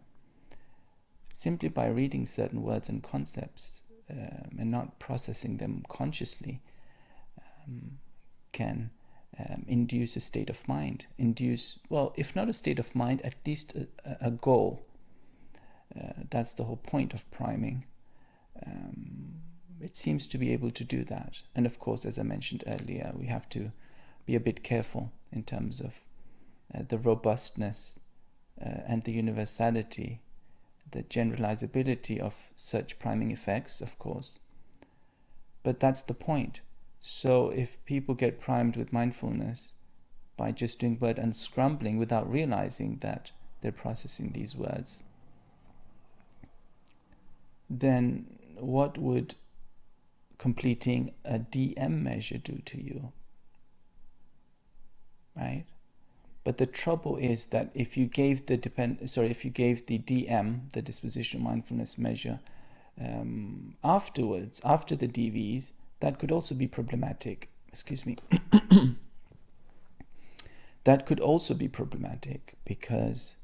Simply by reading certain words and concepts and not processing them consciously can induce a state of mind, well, if not a state of mind, at least a goal. That's the whole point of priming. It seems to be able to do that. And of course, as I mentioned earlier, we have to be a bit careful in terms of the robustness and the universality, the generalizability of such priming effects, of course. But that's the point. So if people get primed with mindfulness by just doing word unscrambling without realizing that they're processing these words, then what would completing a DM measure do to you? Right? But the trouble is that if you gave the DM, the dispositional mindfulness measure, afterwards, after the DVs, that could also be problematic. Excuse me. That could also be problematic because,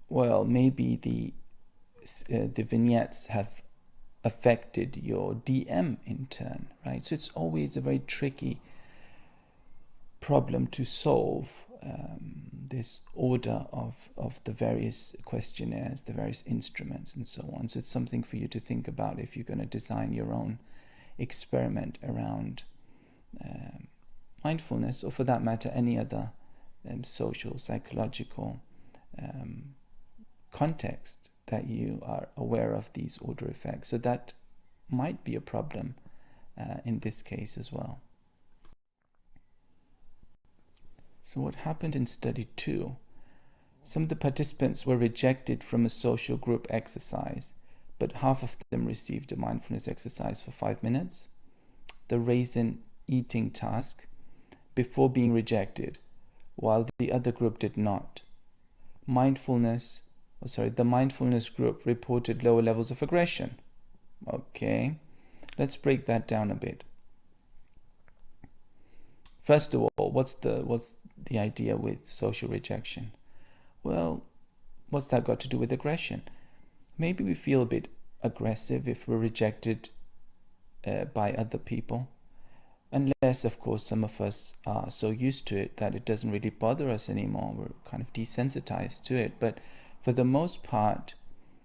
well, maybe the vignettes have affected your DM in turn, right? So it's always a very tricky problem to solve, this order of the various questionnaires, the various instruments, and so on. So it's something for you to think about if you're going to design your own experiment around mindfulness, or for that matter, any other social, psychological context that you are aware of these order effects. So that might be a problem in this case as well. So what happened in study 2? Some of the participants were rejected from a social group exercise, but half of them received a mindfulness exercise for 5 minutes, the raisin eating task, before being rejected, while the other group did not. The mindfulness group reported lower levels of aggression. Okay, let's break that down a bit. First of all, what's the idea with social rejection? Well, what's that got to do with aggression? Maybe we feel a bit aggressive if we're rejected by other people, unless, of course, some of us are so used to it that it doesn't really bother us anymore. We're kind of desensitized to it. But for the most part,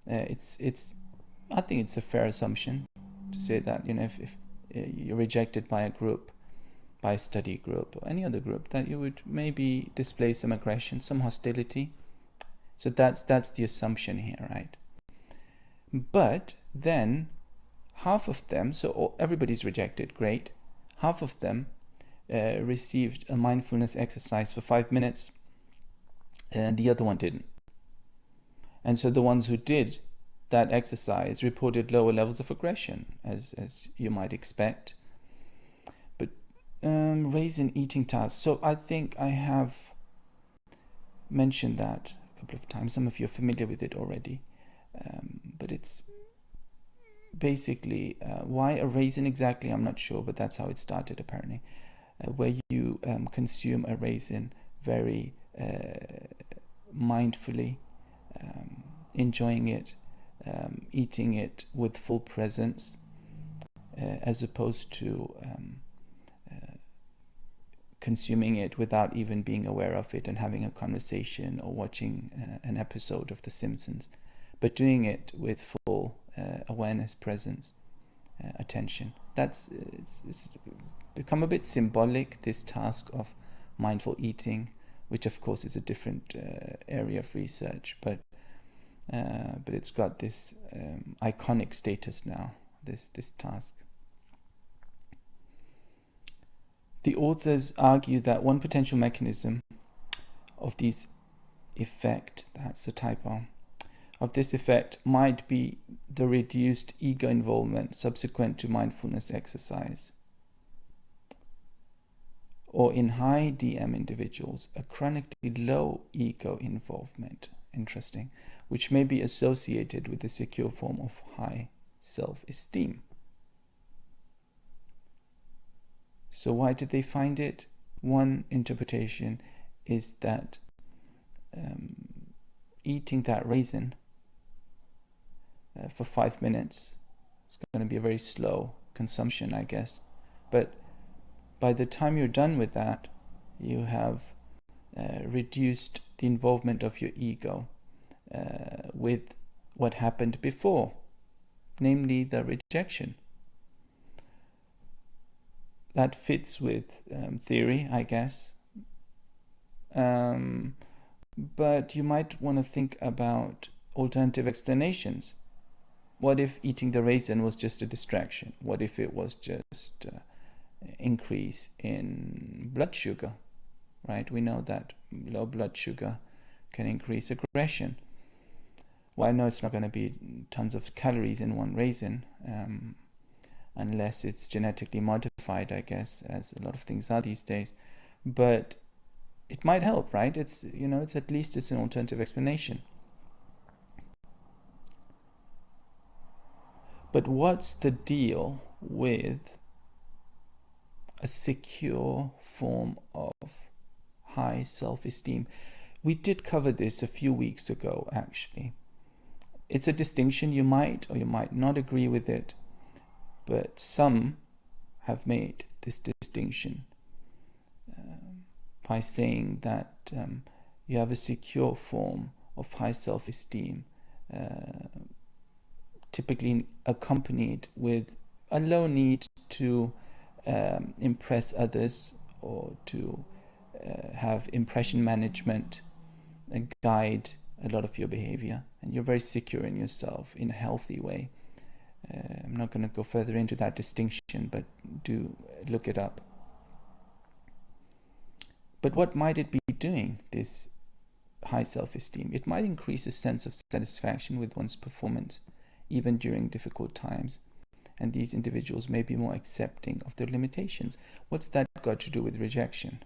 I think it's a fair assumption to say that, if you're rejected by a group, by a study group or any other group, that you would maybe display some aggression, some hostility. So that's the assumption here, right? But then half of them, so everybody's rejected, great. Half of them received a mindfulness exercise for 5 minutes, and the other one didn't. And so the ones who did that exercise reported lower levels of aggression, as you might expect. But raisin eating tasks. So I think I have mentioned that a couple of times. Some of you are familiar with it already. But it's basically why a raisin exactly, I'm not sure, but that's how it started apparently. Where you consume a raisin very mindfully, enjoying it, eating it with full presence, as opposed to consuming it without even being aware of it and having a conversation or watching an episode of The Simpsons, but doing it with full awareness, presence, attention. It's become a bit symbolic, this task of mindful eating, which of course is a different area of research, but it's got this iconic status now, this task. The authors argue that one potential mechanism of these effect, that's a typo, of this effect might be the reduced ego involvement subsequent to mindfulness exercise. Or in high DM individuals, a chronically low ego involvement, interesting, which may be associated with a secure form of high self-esteem. So why did they find it? One interpretation is that eating that raisin for 5 minutes is going to be a very slow consumption, I guess. But by the time you're done with that, you have reduced the involvement of your ego with what happened before, namely the rejection. That fits with theory, I guess. But you might want to think about alternative explanations. What if eating the raisin was just a distraction? What if it was just increase in blood sugar, right? We know that low blood sugar can increase aggression. Well, I know it's not going to be tons of calories in one raisin, unless it's genetically modified, I guess, as a lot of things are these days. But it might help, right? It's at least it's an alternative explanation. But what's the deal with a secure form of high self-esteem? We did cover this a few weeks ago, actually. It's a distinction. You might or you might not agree with it, but some have made this distinction by saying that you have a secure form of high self-esteem, typically accompanied with a low need to impress others or to have impression management guide a lot of your behavior, and you're very secure in yourself in a healthy way. I'm not going to go further into that distinction, but do look it up. But what might it be doing, this high self-esteem? It might increase a sense of satisfaction with one's performance, even during difficult times. And these individuals may be more accepting of their limitations. What's that got to do with rejection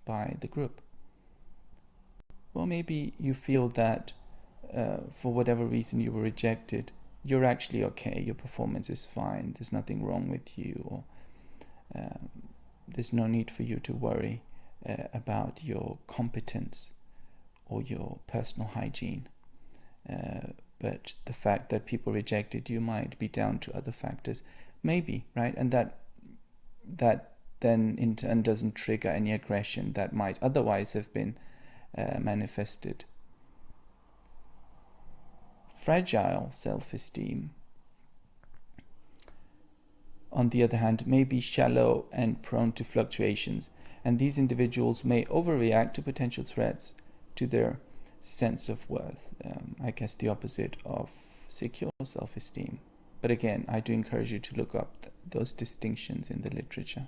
by the group? Well, maybe you feel that for whatever reason you were rejected, you're actually okay, your performance is fine, there's nothing wrong with you, or there's no need for you to worry about your competence or your personal hygiene. But the fact that people rejected you might be down to other factors, maybe, right? And that then in turn doesn't trigger any aggression that might otherwise have been manifested. Fragile self-esteem, on the other hand, may be shallow and prone to fluctuations, and these individuals may overreact to potential threats to their sense of worth. I guess the opposite of secure self-esteem. But again, I do encourage you to look up those distinctions in the literature.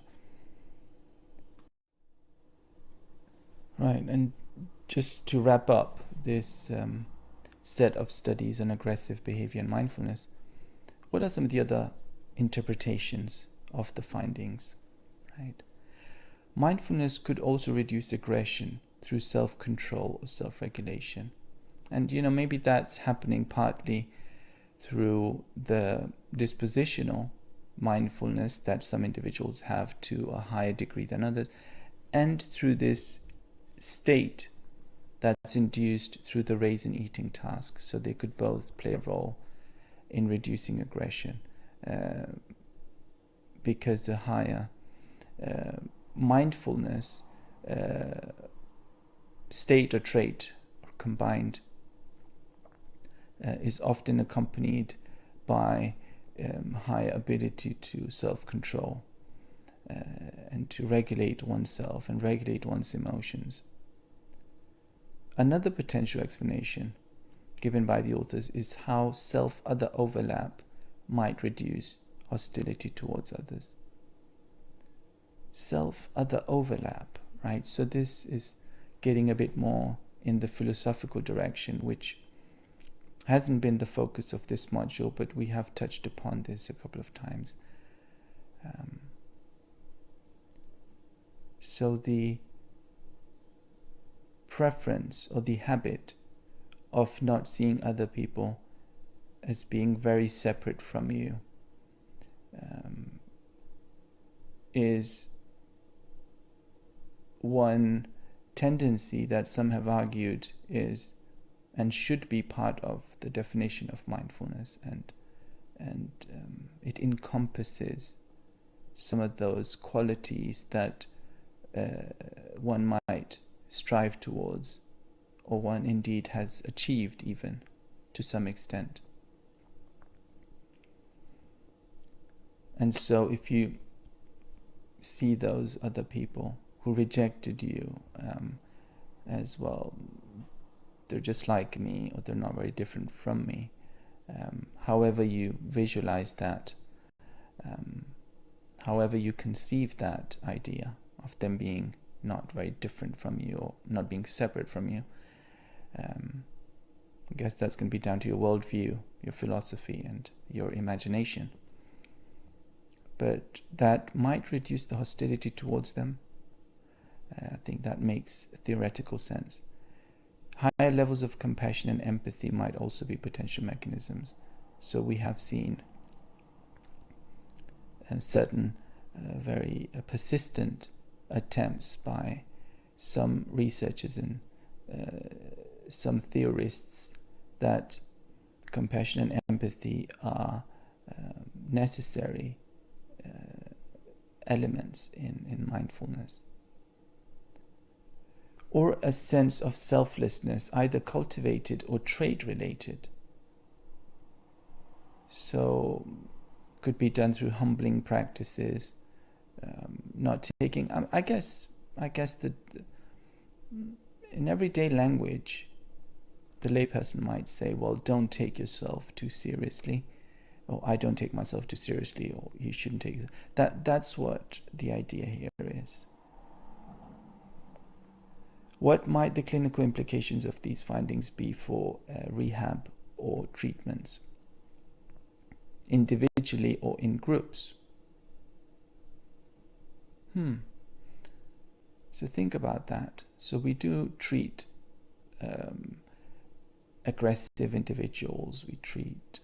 Right, and just to wrap up this set of studies on aggressive behavior and mindfulness, what are some of the other interpretations of the findings, right? Mindfulness could also reduce aggression through self-control or self-regulation. And, maybe that's happening partly through the dispositional mindfulness that some individuals have to a higher degree than others, and through this state that's induced through the raise and eating task. So they could both play a role in reducing aggression, because the higher mindfulness state or trait or combined is often accompanied by higher ability to self-control and to regulate oneself and regulate one's emotions. Another potential explanation given by the authors is how self-other overlap might reduce hostility towards others. Self-other overlap, right? So this is getting a bit more in the philosophical direction, which hasn't been the focus of this module, but we have touched upon this a couple of times. So the preference or the habit of not seeing other people as being very separate from you is one tendency that some have argued is and should be part of the definition of mindfulness, and it encompasses some of those qualities that one might strive towards, or one indeed has achieved even to some extent. And so if you see those other people who rejected you as well, they're just like me, or they're not very different from me, however you visualize that, however you conceive that idea of them being not very different from you or not being separate from you, I guess that's going to be down to your worldview, your philosophy, and your imagination. But that might reduce the hostility towards them. I think that makes theoretical sense. Higher levels of compassion and empathy might also be potential mechanisms. So we have seen certain very persistent attempts by some researchers and some theorists that compassion and empathy are necessary elements in mindfulness. Or a sense of selflessness, either cultivated or trait-related. So could be done through humbling practices, not taking. I guess that in everyday language, the layperson might say, "Well, don't take yourself too seriously," or "I don't take myself too seriously," or "You shouldn't take that." That's what the idea here is. What might the clinical implications of these findings be for rehab or treatments, individually or in groups? So think about that. So we do treat aggressive individuals. We treat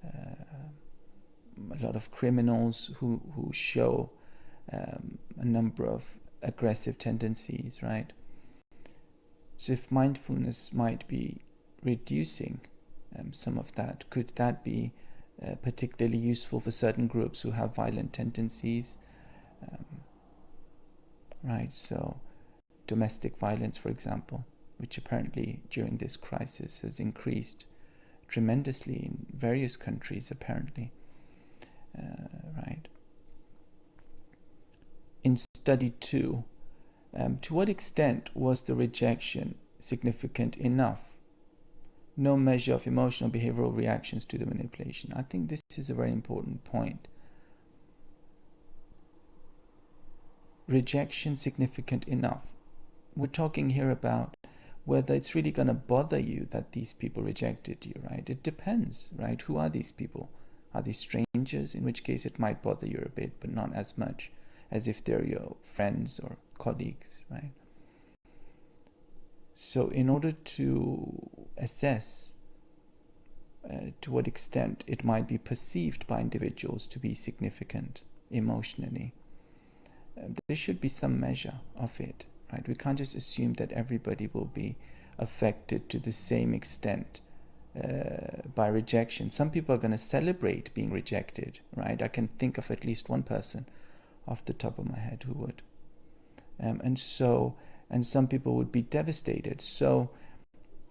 a lot of criminals who show a number of aggressive tendencies, right? So if mindfulness might be reducing some of that, could that be particularly useful for certain groups who have violent tendencies? Right, so domestic violence, for example, which apparently during this crisis has increased tremendously in various countries, apparently. Right. In study 2, to what extent was the rejection significant enough? No measure of emotional behavioral reactions to the manipulation. I think this is a very important point. Rejection significant enough. we're talking here about whether it's really going to bother you that these people rejected you, right? It depends, right? Who are these people? Are they strangers? In which case it might bother you a bit, but not as much as if they're your friends or colleagues, right? So in order to assess to what extent it might be perceived by individuals to be significant emotionally, there should be some measure of it, right? We can't just assume that everybody will be affected to the same extent by rejection. Some people are going to celebrate being rejected, right? I can think of at least one person off the top of my head who would. And some people would be devastated. So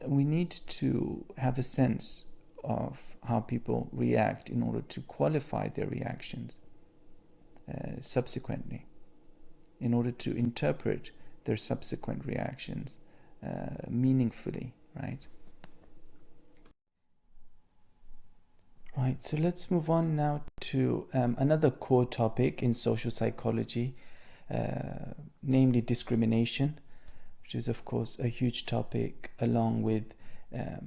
we need to have a sense of how people react in order to qualify their reactions subsequently, in order to interpret their subsequent reactions meaningfully, right? Right, so let's move on now to another core topic in social psychology, namely discrimination, which is of course a huge topic, along with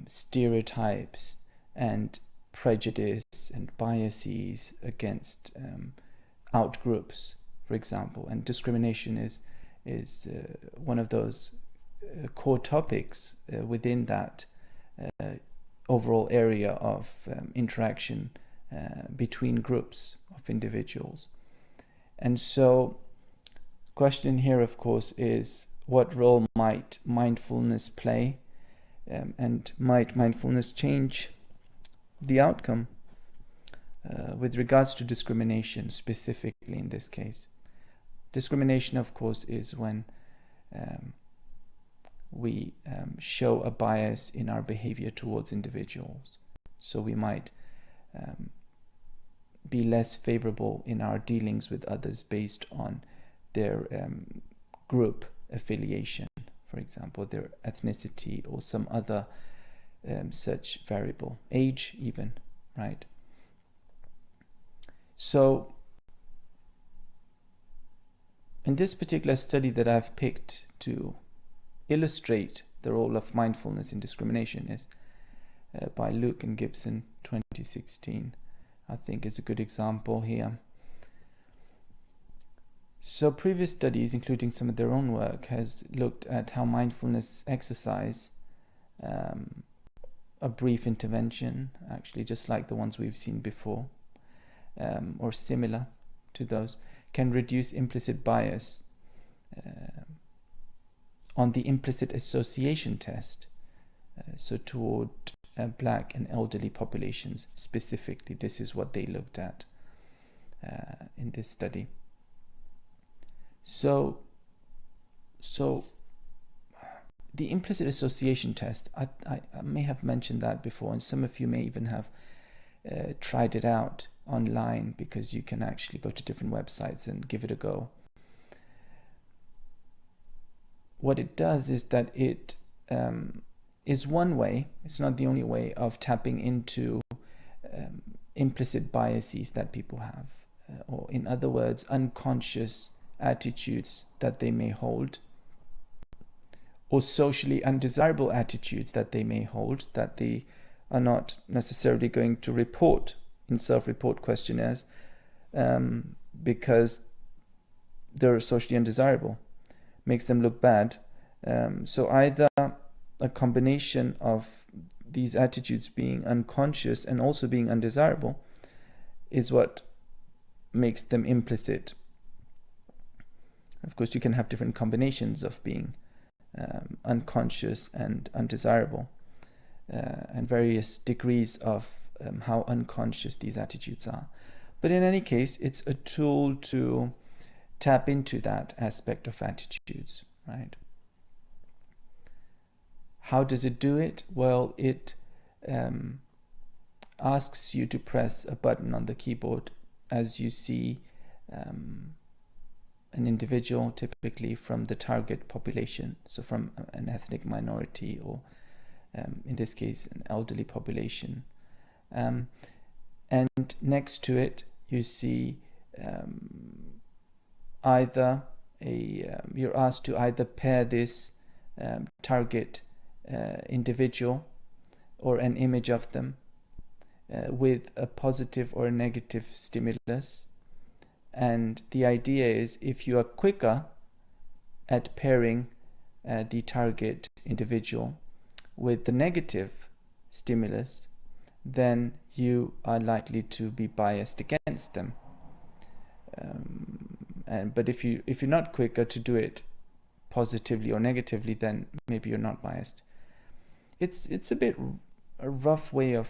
stereotypes and prejudice and biases against outgroups, for example. And discrimination is one of those core topics within that overall area of interaction between groups of individuals. And so, question here, of course, is what role might mindfulness play, and might mindfulness change the outcome with regards to discrimination, specifically in this case? Discrimination, of course, is when we show a bias in our behavior towards individuals. So we might be less favorable in our dealings with others based on their group affiliation, for example, their ethnicity or some other such variable, age even, right? So in this particular study that I've picked to illustrate the role of mindfulness in discrimination is by Luke and Gibson, 2016. I think is a good example here. So previous studies, including some of their own work, has looked at how mindfulness exercise, a brief intervention, actually just like the ones we've seen before, or similar to those, can reduce implicit bias on the implicit association test, so toward black and elderly populations specifically. This is what they looked at in this study. So the implicit association test, I may have mentioned that before, and some of you may even have tried it out online, because you can actually go to different websites and give it a go. What it does is that it is one way, it's not the only way, of tapping into implicit biases that people have, or in other words, unconscious attitudes that they may hold, or socially undesirable attitudes that they may hold, that they are not necessarily going to report in self-report questionnaires because they're socially undesirable, makes them look bad. So either a combination of these attitudes being unconscious and also being undesirable is what makes them implicit. Of course, you can have different combinations of being unconscious and undesirable, and various degrees of how unconscious these attitudes are. But in any case, it's a tool to tap into that aspect of attitudes, right? How does it do it? Well, it asks you to press a button on the keyboard as you see an individual, typically from the target population, so from an ethnic minority, or in this case an elderly population, and next to it you see either you're asked to either pair this target individual or an image of them with a positive or a negative stimulus. And the idea is, if you are quicker at pairing the target individual with the negative stimulus, then you are likely to be biased against them. But if you're not quicker to do it positively or negatively, then maybe you're not biased. It's a bit a rough way of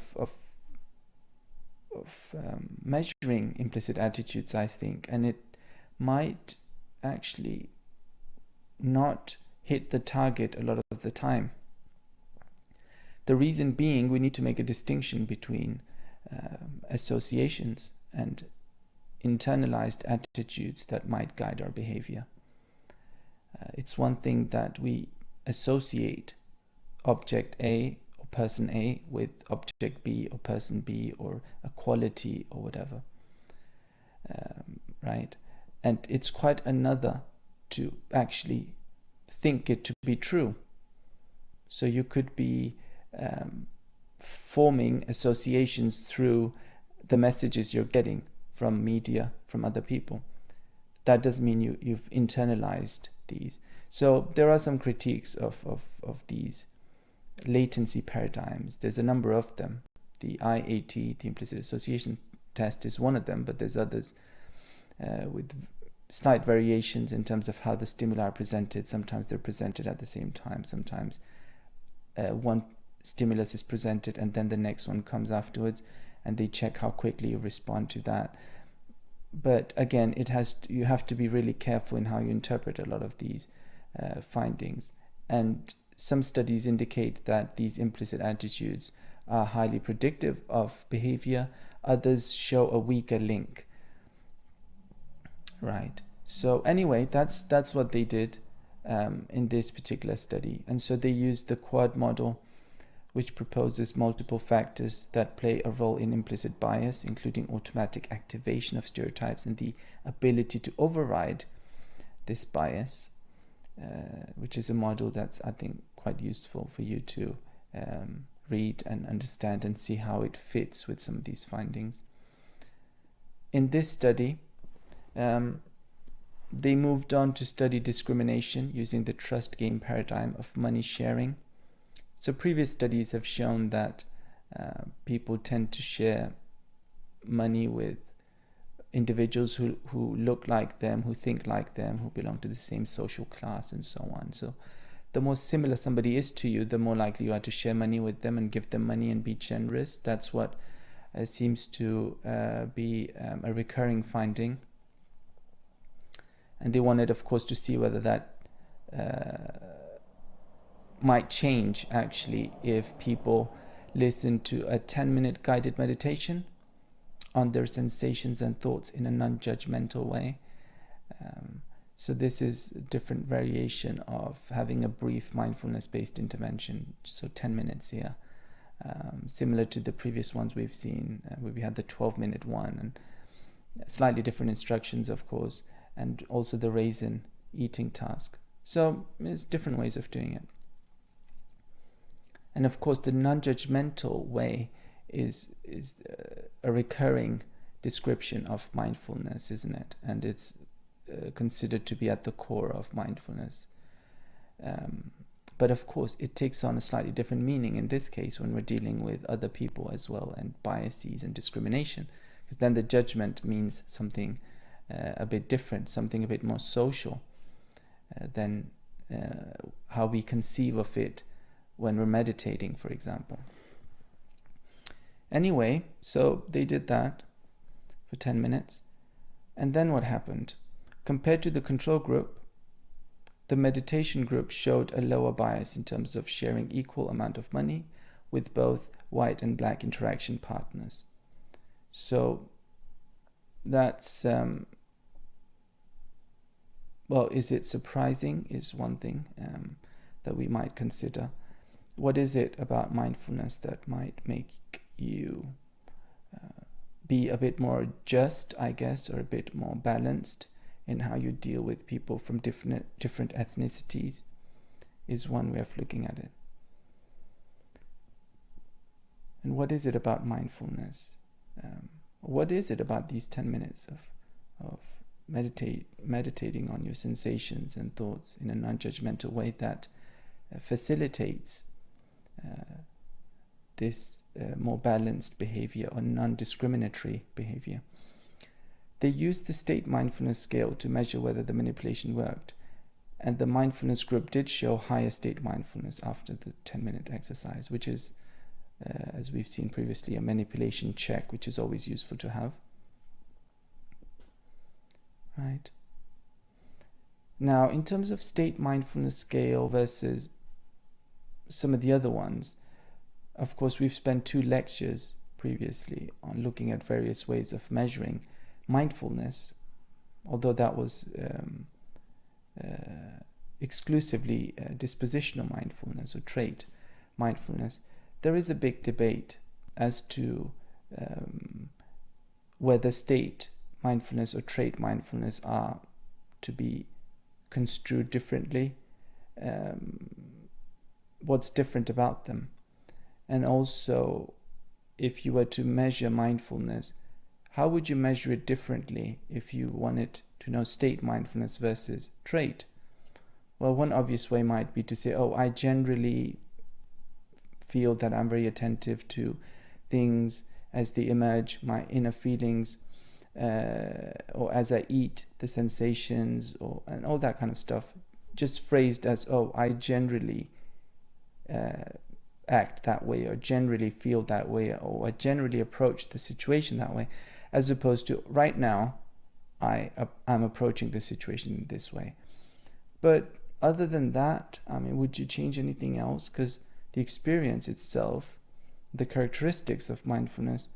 measuring implicit attitudes, I think, and it might actually not hit the target a lot of the time. The reason being, we need to make a distinction between associations and internalized attitudes that might guide our behavior. It's one thing that we associate object A or person A with object B or person B or a quality or whatever, right? And it's quite another to actually think it to be true. So you could be forming associations through the messages you're getting from media, from other people. That doesn't mean you've internalized these. So there are some critiques of these latency paradigms. There's a number of them. The IAT, the implicit association test, is one of them, but there's others with slight variations in terms of how the stimuli are presented. Sometimes they're presented at the same time. Sometimes one stimulus is presented and then the next one comes afterwards, and they check how quickly you respond to that. But again, you have to be really careful in how you interpret a lot of these findings. And some studies indicate that these implicit attitudes are highly predictive of behavior. Others show a weaker link. Right. So anyway, that's what they did in this particular study. And so they used the quad model, which proposes multiple factors that play a role in implicit bias, including automatic activation of stereotypes and the ability to override this bias, which is a model that's, I think, quite useful for you to read and understand and see how it fits with some of these findings. In this study, they moved on to study discrimination using the trust game paradigm of money sharing. So previous studies have shown that people tend to share money with individuals who look like them, who think like them, who belong to the same social class, and so on. So the more similar somebody is to you, the more likely you are to share money with them and give them money and be generous. That's what seems to be a recurring finding. And they wanted, of course, to see whether that might change actually if people listen to a 10-minute guided meditation on their sensations and thoughts in a non-judgmental way. So this is a different variation of having a brief mindfulness-based intervention, so 10 minutes here, similar to the previous ones we've seen, where we had the 12-minute one, and slightly different instructions, of course, and also the raisin eating task. So there's different ways of doing it. And of course, the non-judgmental way is a recurring description of mindfulness, isn't it? And it's considered to be at the core of mindfulness. But of course, it takes on a slightly different meaning in this case when we're dealing with other people as well, and biases and discrimination, because then the judgment means something a bit different, something a bit more social than how we conceive of it when we're meditating, for example. Anyway, so they did that for 10 minutes. And then what happened? Compared to the control group, the meditation group showed a lower bias in terms of sharing equal amount of money with both white and black interaction partners. So that's, well, is it surprising is one thing that we might consider. What is it about mindfulness that might make you be a bit more just, I guess, or a bit more balanced in how you deal with people from different ethnicities is one way of looking at it. And what is it about mindfulness? What is it about these 10 minutes of meditating on your sensations and thoughts in a non-judgmental way that facilitates this more balanced behavior or non-discriminatory behavior? They used the state mindfulness scale to measure whether the manipulation worked, and the mindfulness group did show higher state mindfulness after the 10-minute exercise, which is, as we've seen previously, a manipulation check, which is always useful to have. Right? Now, in terms of state mindfulness scale versus some of the other ones, of course, we've spent 2 lectures previously on looking at various ways of measuring mindfulness, although that was exclusively dispositional mindfulness or trait mindfulness. There is a big debate as to whether state mindfulness or trait mindfulness are to be construed differently, what's different about them, and also if you were to measure mindfulness, how would you measure it differently if you wanted to know state mindfulness versus trait? Well, one obvious way might be to say, oh, I generally feel that I'm very attentive to things as they emerge, my inner feelings, or as I eat, the sensations, and all that kind of stuff, just phrased as, oh, I generally act that way, or generally feel that way, or I generally approach the situation that way, as opposed to right now, I'm approaching the situation in this way. But other than that, I mean, would you change anything else? Because the experience itself, the characteristics of mindfulness,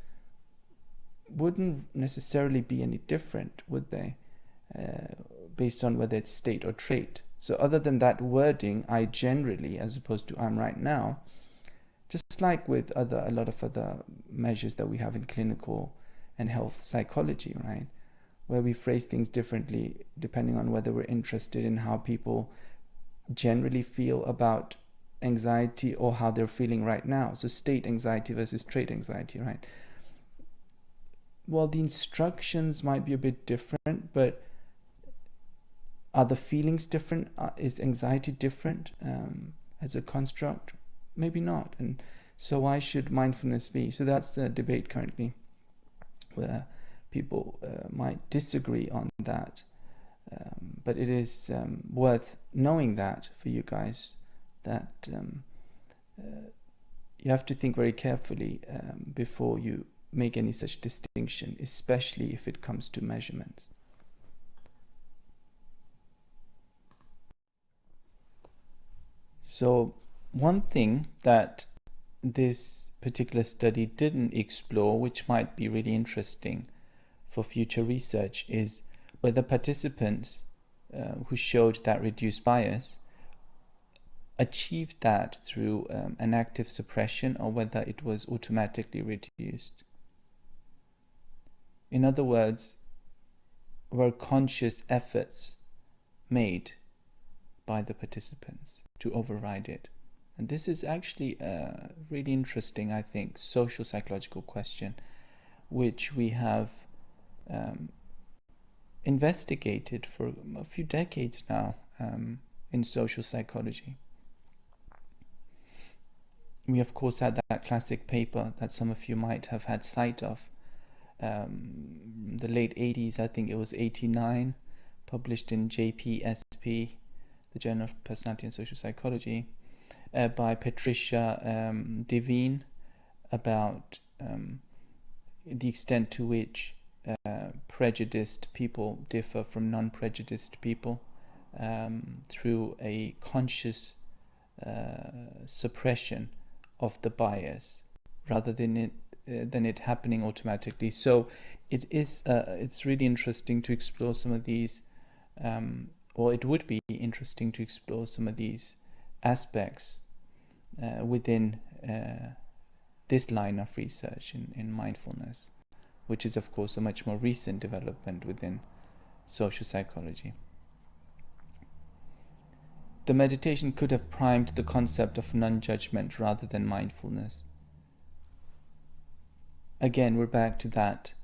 wouldn't necessarily be any different, would they? Based on whether it's state or trait. So other than that wording, I generally, as opposed to I'm right now, just like with a lot of other measures that we have in clinical and health psychology, right? Where we phrase things differently depending on whether we're interested in how people generally feel about anxiety or how they're feeling right now. So state anxiety versus trait anxiety, right? Well, the instructions might be a bit different, but are the feelings different? Is anxiety different as a construct? Maybe not. And so why should mindfulness be? So that's the debate currently, where people might disagree on that. But it is worth knowing that for you guys, that you have to think very carefully before you make any such distinction, especially if it comes to measurements. So one thing that this particular study didn't explore, which might be really interesting for future research, is whether participants who showed that reduced bias achieved that through an active suppression, or whether it was automatically reduced. In other words, were conscious efforts made by the participants to override it? And this is actually a really interesting, I think, social psychological question, which we have investigated for a few decades now in social psychology. We, of course, had that classic paper that some of you might have had sight of, the late 80s, I think it was 89, published in JPSP, the Journal of Personality and Social Psychology, by Patricia Devine, about the extent to which prejudiced people differ from non-prejudiced people through a conscious suppression of the bias rather than it happening automatically. So it's really interesting to explore some of these, or it would be interesting to explore some of these aspects within this line of research in mindfulness, which is of course a much more recent development within social psychology. The meditation could have primed the concept of non-judgment rather than mindfulness. Again, we're back to that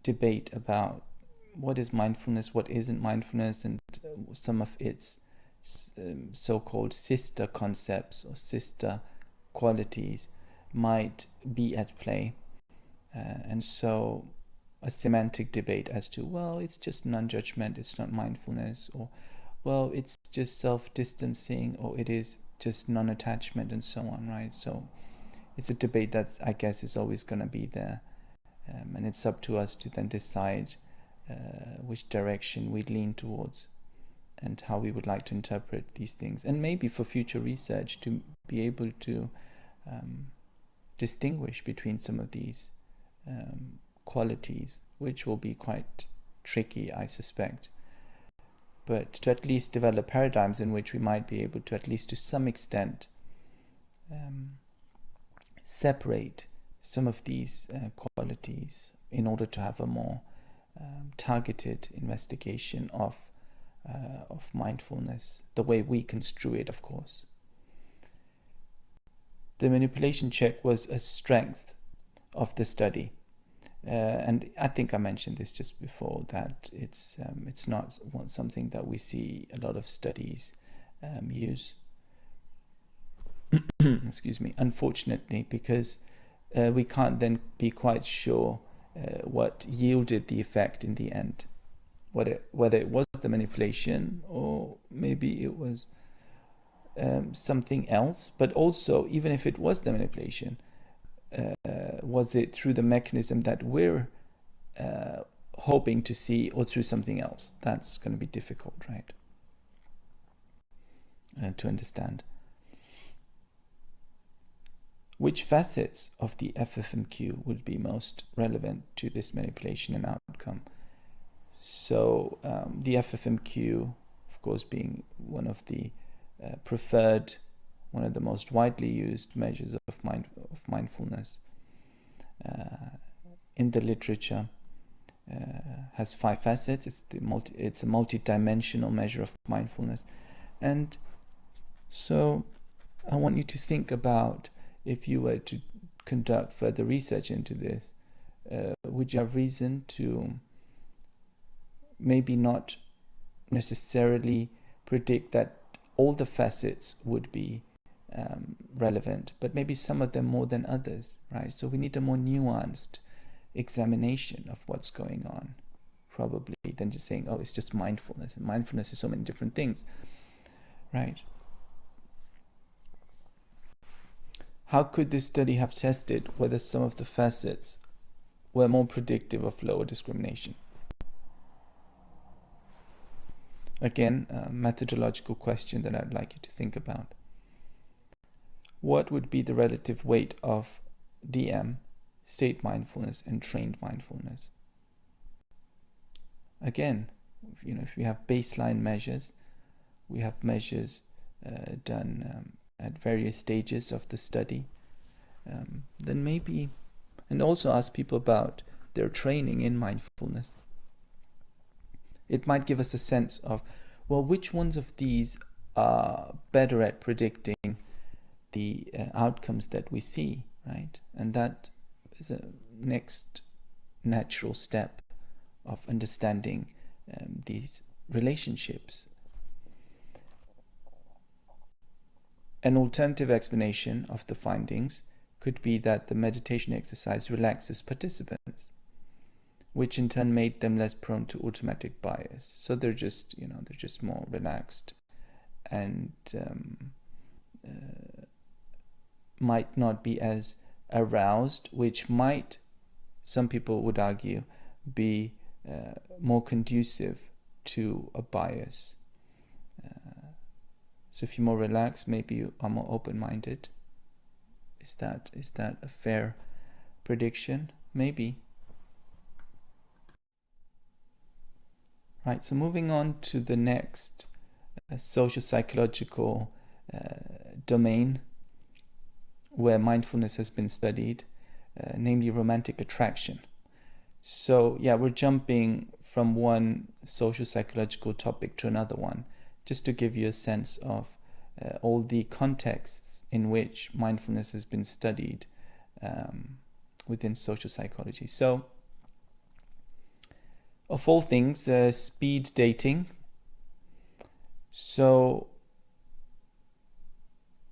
debate about what is mindfulness, what isn't mindfulness, and some of its so-called sister concepts or sister qualities might be at play. And so a semantic debate as to, well, it's just non-judgment, it's not mindfulness, or, well, it's just self-distancing, or it is just non-attachment, and so on, right? So it's a debate that I guess is always going to be there. And it's up to us to then decide which direction we lean towards and how we would like to interpret these things. And maybe for future research to be able to distinguish between some of these qualities, which will be quite tricky, I suspect. But to at least develop paradigms in which we might be able to, at least to some extent, separate some of these qualities in order to have a more targeted investigation of mindfulness, the way we construe it, of course. The manipulation check was a strength of the study. And I think I mentioned this just before, that it's not something that we see a lot of studies use. Excuse me, unfortunately, because we can't then be quite sure what yielded the effect in the end, whether it was the manipulation or maybe it was something else. But also, even if it was the manipulation, was it through the mechanism that we're hoping to see, or through something else? That's going to be difficult, right, to understand. Which facets of the FFMQ would be most relevant to this manipulation and outcome? So the FFMQ, of course, being one of the preferred, one of the most widely used measures of mindfulness in the literature, has 5 facets. It's a multi-dimensional measure of mindfulness. And so I want you to think about, if you were to conduct further research into this, would you have reason to maybe not necessarily predict that all the facets would be relevant, but maybe some of them more than others, right? So we need a more nuanced examination of what's going on, probably, than just saying, oh, it's just mindfulness. And mindfulness is so many different things, right? How could this study have tested whether some of the facets were more predictive of lower discrimination? Again, a methodological question that I'd like you to think about. What would be the relative weight of DM, state mindfulness, and trained mindfulness? Again, if we have baseline measures, we have measures done at various stages of the study, then maybe, and also ask people about their training in mindfulness. It might give us a sense of, well, which ones of these are better at predicting the outcomes that we see, right? And that is a next natural step of understanding these relationships. An alternative explanation of the findings could be that the meditation exercise relaxes participants, which in turn made them less prone to automatic bias. So they're just more relaxed and might not be as aroused, which might, some people would argue, be more conducive to a bias. So if you're more relaxed, maybe you are more open-minded. Is that a fair prediction? Maybe. Right, so moving on to the next social psychological domain where mindfulness has been studied, namely romantic attraction. So yeah, we're jumping from one social psychological topic to another one, just to give you a sense of all the contexts in which mindfulness has been studied within social psychology. So, of all things, speed dating. So,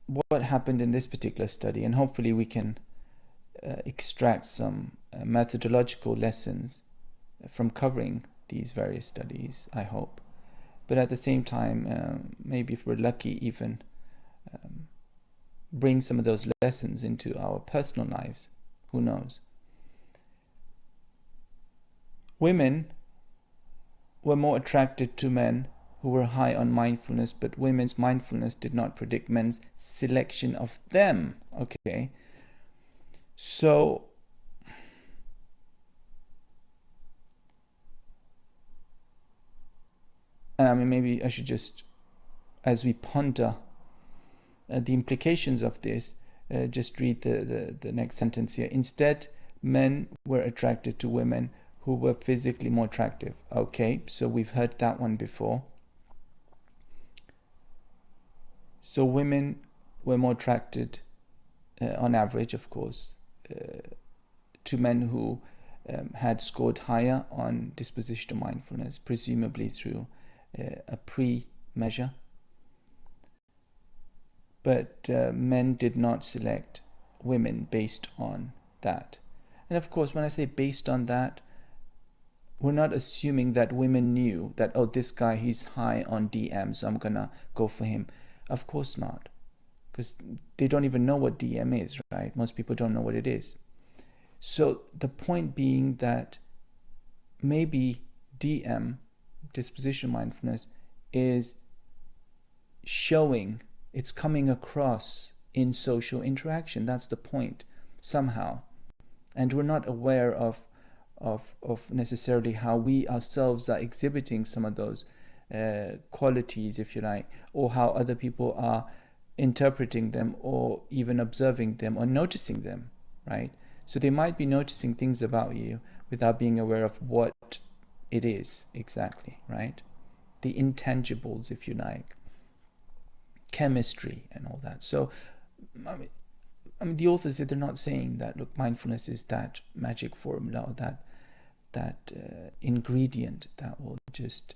what happened in this particular study, and hopefully we can extract some methodological lessons from covering these various studies, I hope. But at the same time, maybe if we're lucky, even bring some of those lessons into our personal lives. Who knows? Women were more attracted to men who were high on mindfulness, but women's mindfulness did not predict men's selection of them. Okay. So, maybe I should just, as we ponder the implications of this, just read the next sentence here. Instead, men were attracted to women who were physically more attractive. Okay, so we've heard that one before. So women were more attracted, on average, of course, to men who had scored higher on dispositional mindfulness, presumably through a pre-measure. But men did not select women based on that. And of course, when I say based on that, we're not assuming that women knew that, oh, this guy, he's high on DM, so I'm going to go for him. Of course not. Because they don't even know what DM is, right? Most people don't know what it is. So the point being that maybe DM, dispositional mindfulness, is showing, it's coming across in social interaction. That's the point, somehow. And we're not aware of necessarily how we ourselves are exhibiting some of those qualities, if you like, or how other people are interpreting them, or even observing them, or noticing them, right? So they might be noticing things about you without being aware of what it is exactly, right? The intangibles, if you like, chemistry and all that. So, I mean, the authors, they're not saying that, look, mindfulness is that magic formula, or that ingredient that will just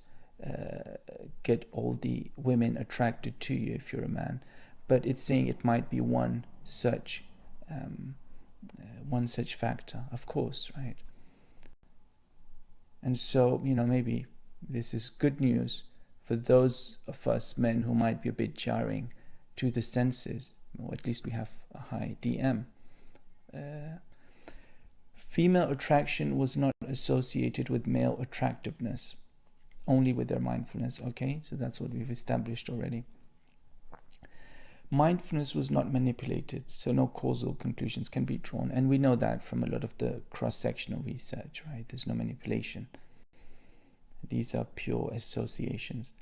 get all the women attracted to you if you're a man. But it's saying it might be one such factor, of course, right? And so, maybe this is good news for those of us men who might be a bit jarring to the senses, or at least we have a high DM. Female attraction was not associated with male attractiveness, only with their mindfulness. Okay, so that's what we've established already. Mindfulness was not manipulated, so no causal conclusions can be drawn. And we know that from a lot of the cross-sectional research, right? There's no manipulation. These are pure associations.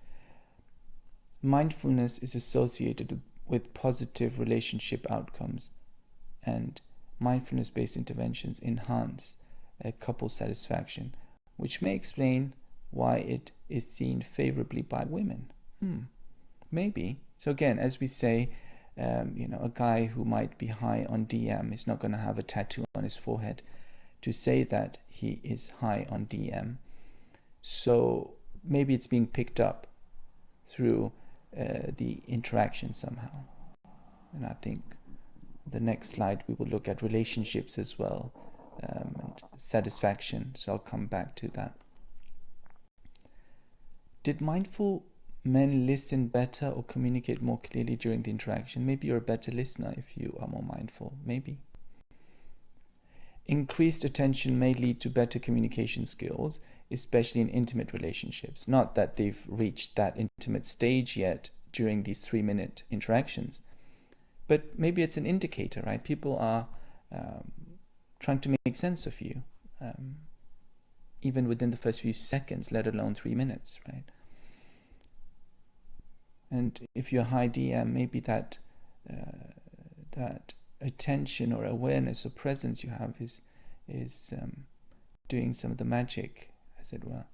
Mindfulness is associated with positive relationship outcomes, and mindfulness-based interventions enhance couple satisfaction, which may explain why it is seen favorably by women. Maybe. So again, as we say, a guy who might be high on DM is not going to have a tattoo on his forehead to say that he is high on DM. So maybe it's being picked up through the interaction somehow. And I think the next slide we will look at relationships as well, and satisfaction. So I'll come back to that. Did mindful men listen better or communicate more clearly during the interaction? Maybe you're a better listener if you are more mindful. Maybe. Increased attention may lead to better communication skills, especially in intimate relationships. Not that they've reached that intimate stage yet during these 3-minute interactions, but maybe it's an indicator, right? People are trying to make sense of you, even within the first few seconds, let alone 3 minutes, right? And if you're high DM, maybe that attention or awareness or presence you have is doing some of the magic, as it were.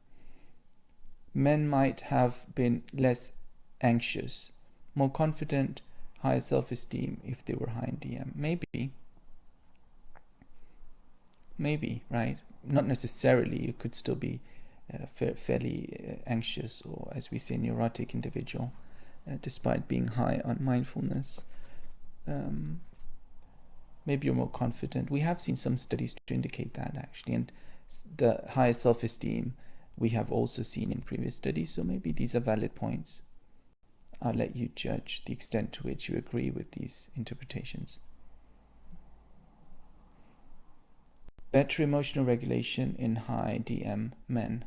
men might have been less anxious, more confident, higher self-esteem if they were high in DM. Maybe, right? Not necessarily. You could still be fairly anxious, or as we say, neurotic individual, despite being high on mindfulness. Maybe you're more confident. We have seen some studies to indicate that, actually, and the higher self-esteem we have also seen in previous studies, so maybe these are valid points. I'll let you judge the extent to which you agree with these interpretations. Better emotional regulation in high DM men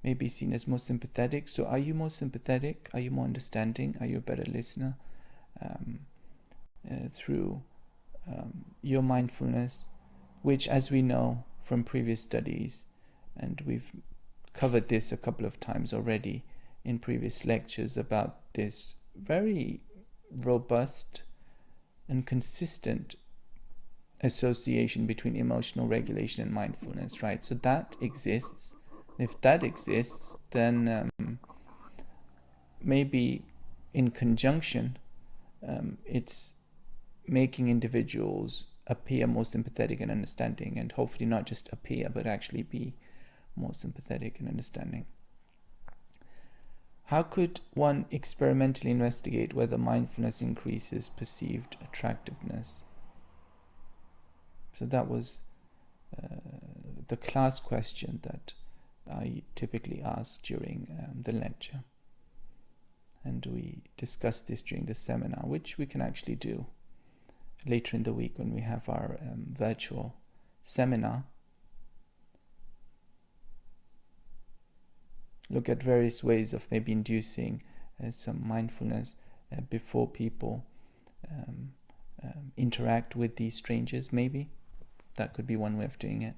may be seen as more sympathetic. So are you more sympathetic? Are you more understanding? Are you a better listener through your mindfulness, which, as we know from previous studies, and we've covered this a couple of times already in previous lectures about this very robust and consistent association between emotional regulation and mindfulness, right? So that exists. If that exists, then maybe in conjunction, it's making individuals appear more sympathetic and understanding, and hopefully not just appear, but actually be more sympathetic and understanding. How could one experimentally investigate whether mindfulness increases perceived attractiveness? So that was the class question that I typically ask during the lecture. And we discussed this during the seminar, which we can actually do later in the week when we have our virtual seminar. Look at various ways of maybe inducing some mindfulness before people interact with these strangers. Maybe that could be one way of doing it.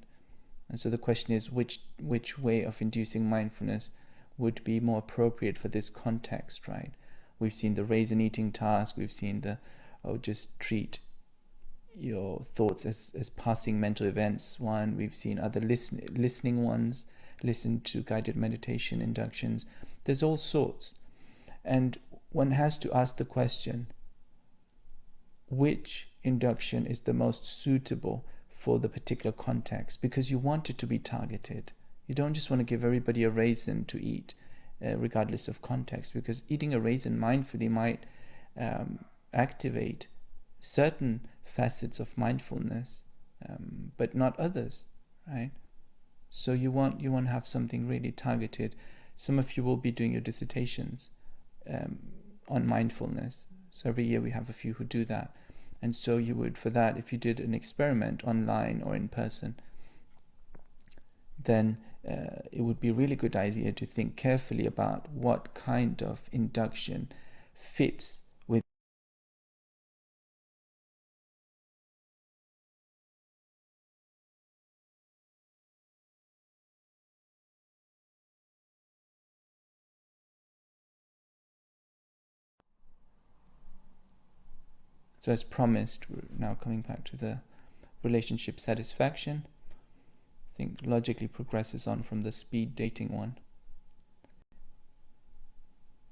And so the question is, which way of inducing mindfulness would be more appropriate for this context, right? We've seen the raise and eating task. We've seen the just treat your thoughts as passing mental events one. We've seen other listening ones. Listen to guided meditation inductions. There's all sorts. And one has to ask the question, which induction is the most suitable for the particular context? Because you want it to be targeted. You don't just want to give everybody a raisin to eat, regardless of context, because eating a raisin mindfully might activate certain facets of mindfulness, but not others, right? So you want to have something really targeted. Some of you will be doing your dissertations on mindfulness. So every year we have a few who do that. And so you would, for that, if you did an experiment online or in person, then it would be a really good idea to think carefully about what kind of induction fits with. So as promised, we're now coming back to the relationship satisfaction. I think logically progresses on from the speed dating one.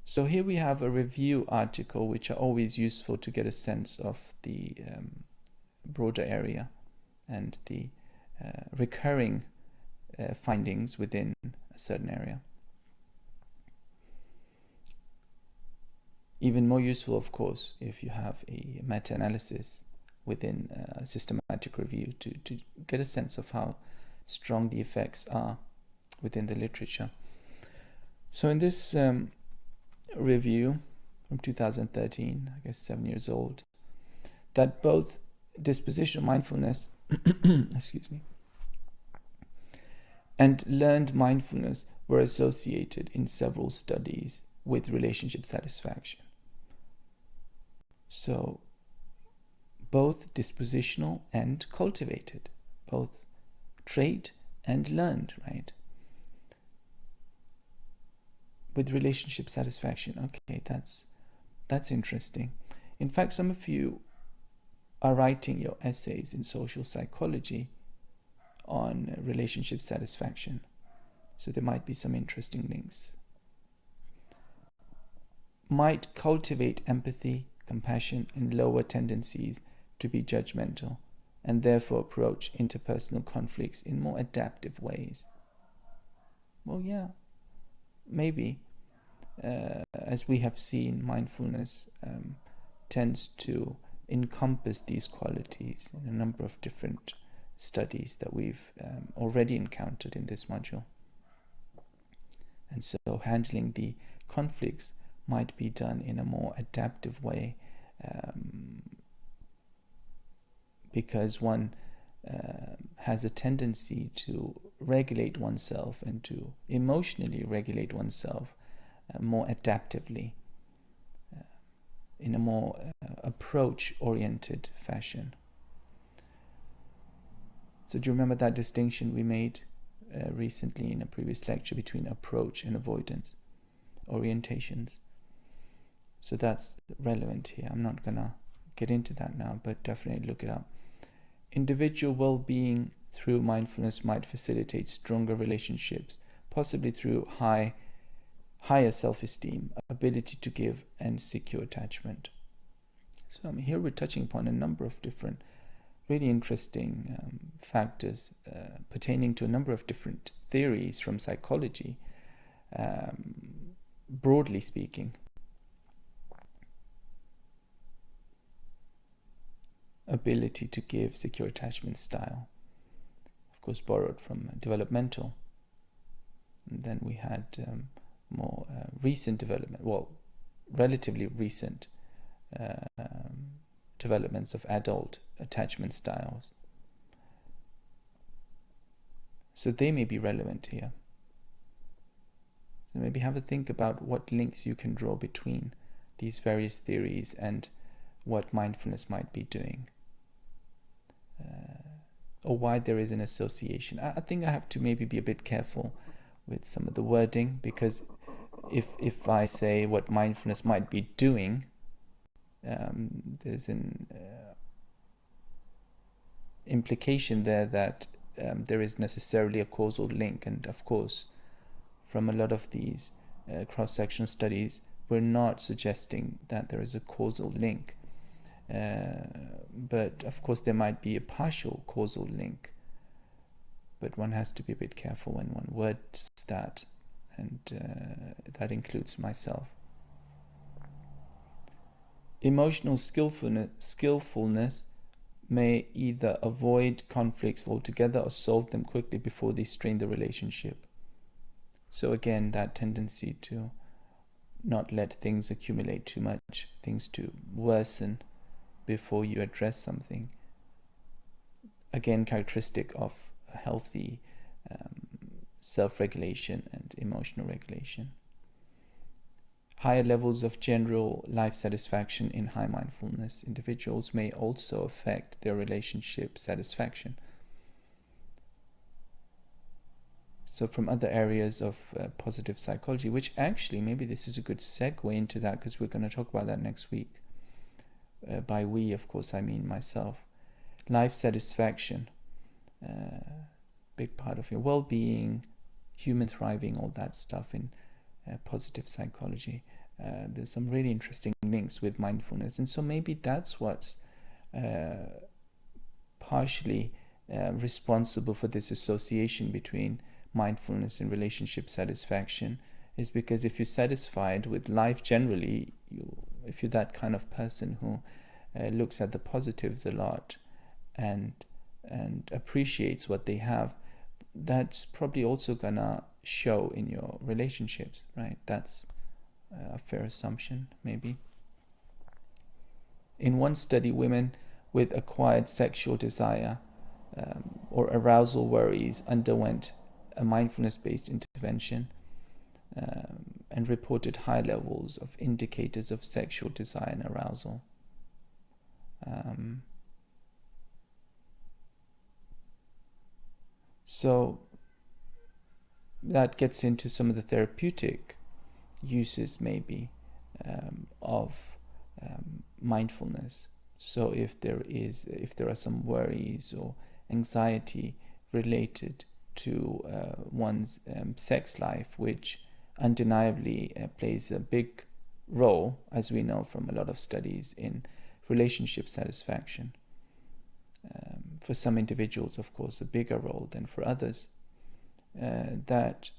So here we have a review article, which are always useful to get a sense of the broader area and the recurring findings within a certain area. Even more useful, of course, if you have a meta-analysis within a systematic review to get a sense of how strong the effects are within the literature. So in this review from 2013, I guess 7 years old, that both dispositional mindfulness excuse me, and learned mindfulness were associated in several studies with relationship satisfaction. So both dispositional and cultivated, both trait and learned, right? With relationship satisfaction. Okay, that's interesting. In fact, some of you are writing your essays in social psychology on relationship satisfaction. So there might be some interesting links might cultivate empathy, compassion, and lower tendencies to be judgmental, and therefore approach interpersonal conflicts in more adaptive ways. Well, yeah, maybe. As we have seen, mindfulness tends to encompass these qualities in a number of different studies that we've already encountered in this module. And so handling the conflicts might be done in a more adaptive way, because one has a tendency to regulate oneself and to emotionally regulate oneself more adaptively, in a more approach-oriented fashion. So do you remember that distinction we made recently in a previous lecture between approach and avoidance orientations? So that's relevant here. I'm not gonna get into that now, but definitely look it up. Individual well-being through mindfulness might facilitate stronger relationships, possibly through higher self-esteem, ability to give, and secure attachment. So here we're touching upon a number of different really interesting factors pertaining to a number of different theories from psychology, broadly speaking. Ability to give, secure attachment style, of course borrowed from developmental. And then we had more recent development, well, relatively recent developments of adult attachment styles. So they may be relevant here. So maybe have a think about what links you can draw between these various theories and what mindfulness might be doing, or why there is an association. I think I have to maybe be a bit careful with some of the wording, because if I say what mindfulness might be doing, there's an implication there that there is necessarily a causal link. And of course, from a lot of these cross-sectional studies, we're not suggesting that there is a causal link. But of course there might be a partial causal link, but one has to be a bit careful when one words that, and that includes myself. Emotional skillfulness may either avoid conflicts altogether or solve them quickly before they strain the relationship. So again, that tendency to not let things accumulate too much, things to worsen before you address something. Again, characteristic of a healthy self-regulation and emotional regulation. Higher levels of general life satisfaction in high mindfulness individuals may also affect their relationship satisfaction. So from other areas of positive psychology, which actually maybe this is a good segue into that, because we're going to talk about that next week. By we, of course, I mean myself. Life satisfaction, big part of your well-being, human thriving, all that stuff in positive psychology. There's some really interesting links with mindfulness, and so maybe that's what's partially responsible for this association between mindfulness and relationship satisfaction, is because if you're satisfied with life generally, if you're that kind of person who looks at the positives a lot and appreciates what they have, that's probably also gonna show in your relationships, right? That's a fair assumption, maybe. In one study, women with acquired sexual desire or arousal worries underwent a mindfulness-based intervention and reported high levels of indicators of sexual desire and arousal. So that gets into some of the therapeutic uses maybe of mindfulness. So if there are some worries or anxiety related to one's sex life, which undeniably plays a big role, as we know from a lot of studies, in relationship satisfaction. For some individuals, of course, a bigger role than for others. That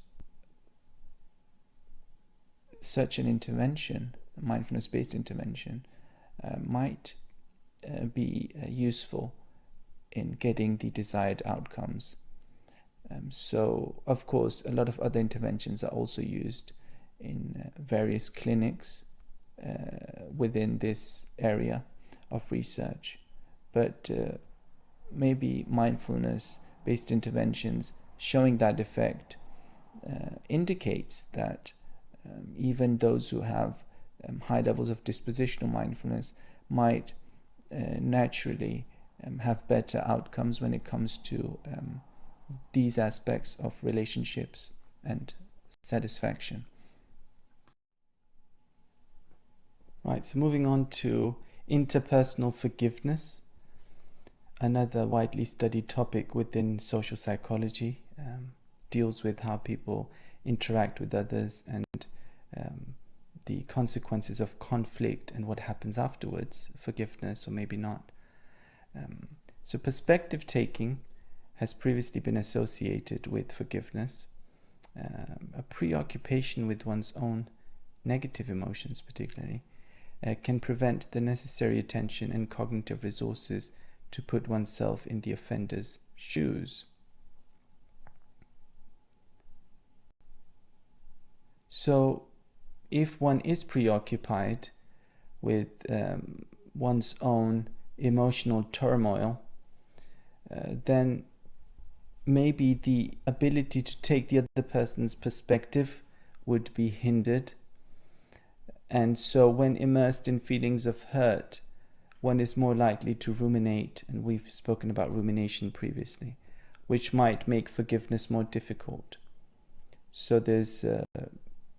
such an intervention, a mindfulness-based intervention, might be useful in getting the desired outcomes. So, of course, a lot of other interventions are also used in various clinics within this area of research. But maybe mindfulness-based interventions showing that effect indicates that even those who have high levels of dispositional mindfulness might naturally have better outcomes when it comes to these aspects of relationships and satisfaction. Right, so moving on to interpersonal forgiveness, another widely studied topic within social psychology, deals with how people interact with others and the consequences of conflict and what happens afterwards, forgiveness or maybe not. So perspective taking has previously been associated with forgiveness. A preoccupation with one's own negative emotions particularly can prevent the necessary attention and cognitive resources to put oneself in the offender's shoes. So if one is preoccupied with one's own emotional turmoil, then maybe the ability to take the other person's perspective would be hindered. And so when immersed in feelings of hurt, one is more likely to ruminate, and we've spoken about rumination previously, which might make forgiveness more difficult. So there's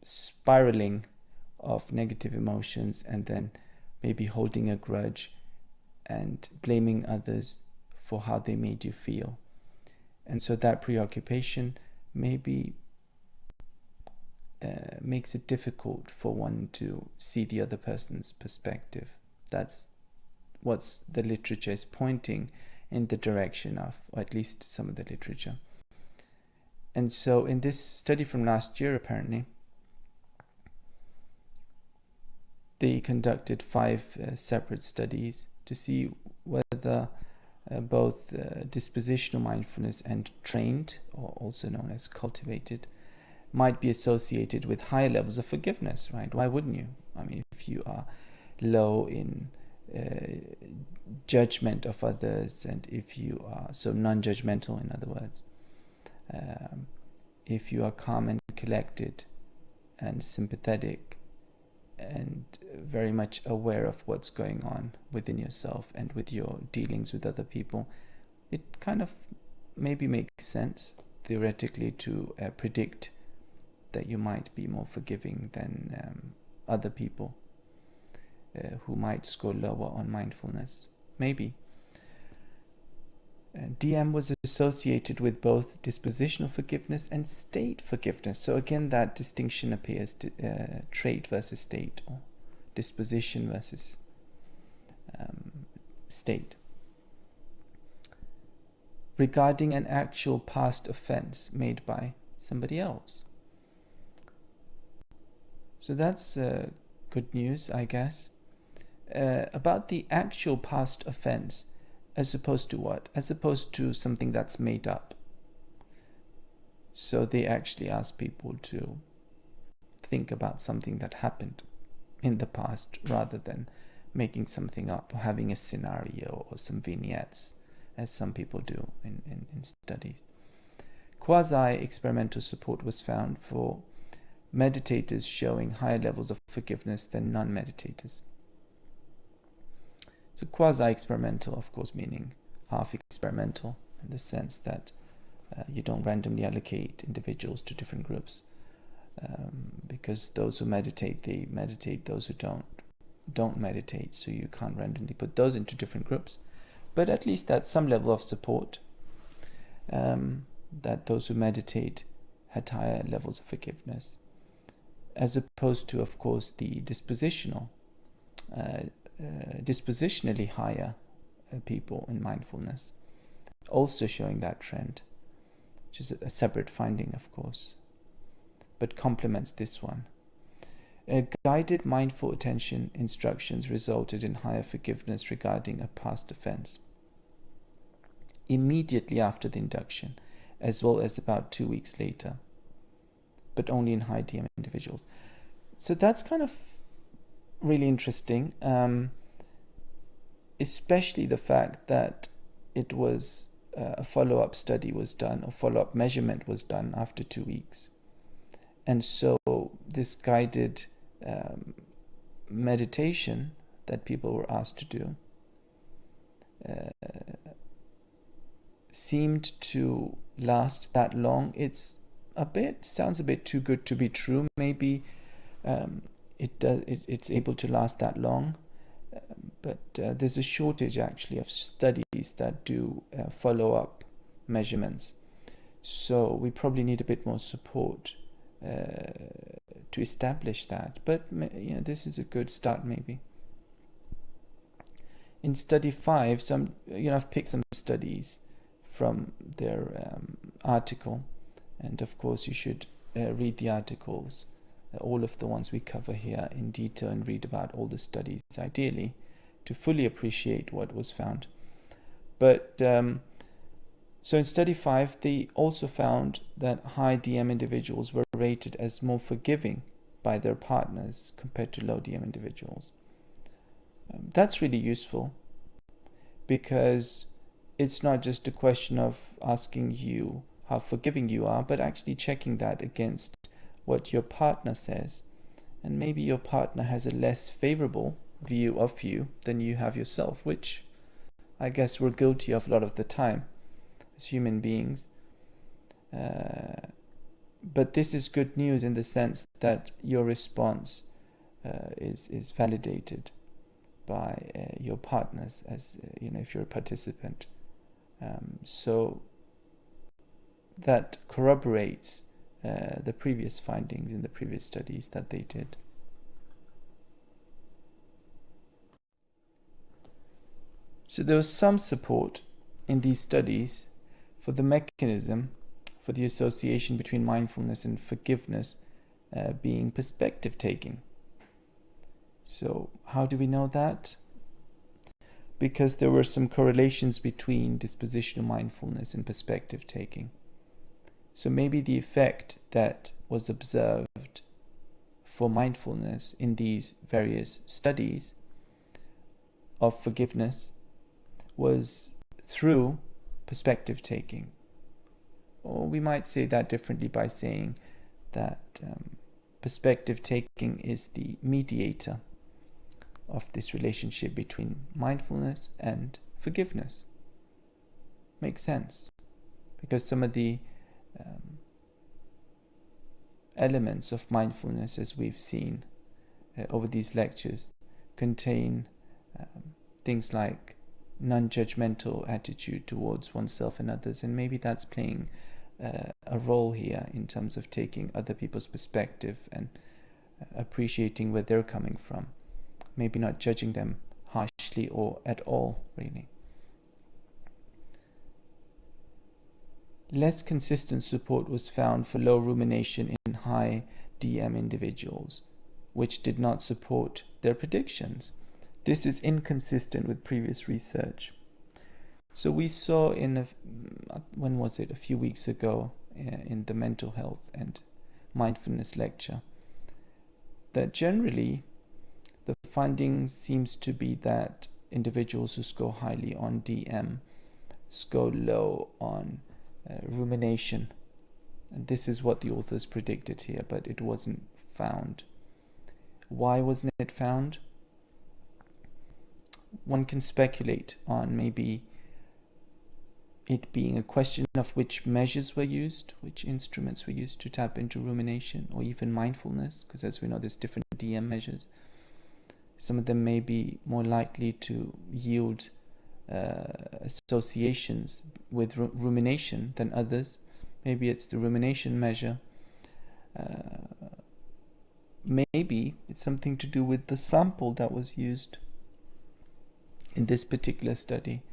spiraling of negative emotions and then maybe holding a grudge and blaming others for how they made you feel. And so that preoccupation maybe makes it difficult for one to see the other person's perspective. That's what the literature is pointing in the direction of, or at least some of the literature. And so in this study from last year, apparently, they conducted 5 separate studies to see whether both dispositional mindfulness and trained, or also known as cultivated, might be associated with higher levels of forgiveness, right? Why wouldn't you? I mean, if you are low in judgment of others, and if you are so non-judgmental, in other words, if you are calm and collected and sympathetic and very much aware of what's going on within yourself and with your dealings with other people, it kind of maybe makes sense theoretically to predict that you might be more forgiving than other people who might score lower on mindfulness. Maybe. DM was associated with both dispositional forgiveness and state forgiveness. So again, that distinction appears to trait versus state, or disposition versus state. Regarding an actual past offense made by somebody else. So that's good news, I guess. About the actual past offense, as opposed to what? As opposed to something that's made up. So they actually ask people to think about something that happened in the past rather than making something up or having a scenario or some vignettes, as some people do in studies. Quasi-experimental support was found for meditators showing higher levels of forgiveness than non-meditators. So quasi-experimental, of course, meaning half experimental, in the sense that you don't randomly allocate individuals to different groups, because those who meditate, they meditate. Those who don't meditate, so you can't randomly put those into different groups. But at least that's some level of support, that those who meditate had higher levels of forgiveness. as opposed to, of course, the dispositionally higher people in mindfulness, also showing that trend, which is a separate finding, of course, but complements this one. Guided mindful attention instructions resulted in higher forgiveness regarding a past offense immediately after the induction, as well as about 2 weeks later, but only in high DM individuals. So that's kind of really interesting, especially the fact that it was a follow-up study was done, or follow-up measurement was done after 2 weeks. And so this guided meditation that people were asked to do seemed to last that long. Sounds a bit too good to be true. Maybe it's able to last that long, but there's a shortage actually of studies that do follow-up measurements. So we probably need a bit more support to establish that. But this is a good start, maybe. In study 5, I've picked some studies from their article, and of course you should read the articles, all of the ones we cover here in detail, and read about all the studies, ideally, to fully appreciate what was found. But so in study 5, they also found that high DM individuals were rated as more forgiving by their partners compared to low DM individuals. That's really useful, because it's not just a question of asking you how forgiving you are, but actually checking that against what your partner says. And maybe your partner has a less favorable view of you than you have yourself, which I guess we're guilty of a lot of the time as human beings. But this is good news in the sense that your response is validated by your partners, as if you're a participant. So that corroborates the previous findings in the previous studies that they did. So there was some support in these studies for the mechanism for the association between mindfulness and forgiveness being perspective taking. So how do we know that? Because there were some correlations between dispositional mindfulness and perspective taking. So maybe the effect that was observed for mindfulness in these various studies of forgiveness was through perspective taking. Or we might say that differently by saying that perspective taking is the mediator of this relationship between mindfulness and forgiveness. Makes sense, because some of the elements of mindfulness, as we've seen over these lectures, contain things like non-judgmental attitude towards oneself and others, and maybe that's playing a role here in terms of taking other people's perspective and appreciating where they're coming from, maybe not judging them harshly or at all, really. Less consistent support was found for low rumination in high DM individuals, which did not support their predictions. This is inconsistent with previous research. So we saw a few weeks ago in the mental health and mindfulness lecture, that generally the finding seems to be that individuals who score highly on DM score low on rumination. And this is what the authors predicted here, but it wasn't found. Why wasn't it found? One can speculate on maybe it being a question of which measures were used, which instruments were used to tap into rumination or even mindfulness, because as we know, there's different DM measures. Some of them may be more likely to yield associations with rumination than others. Maybe it's the rumination measure. maybe it's something to do with the sample that was used in this particular study.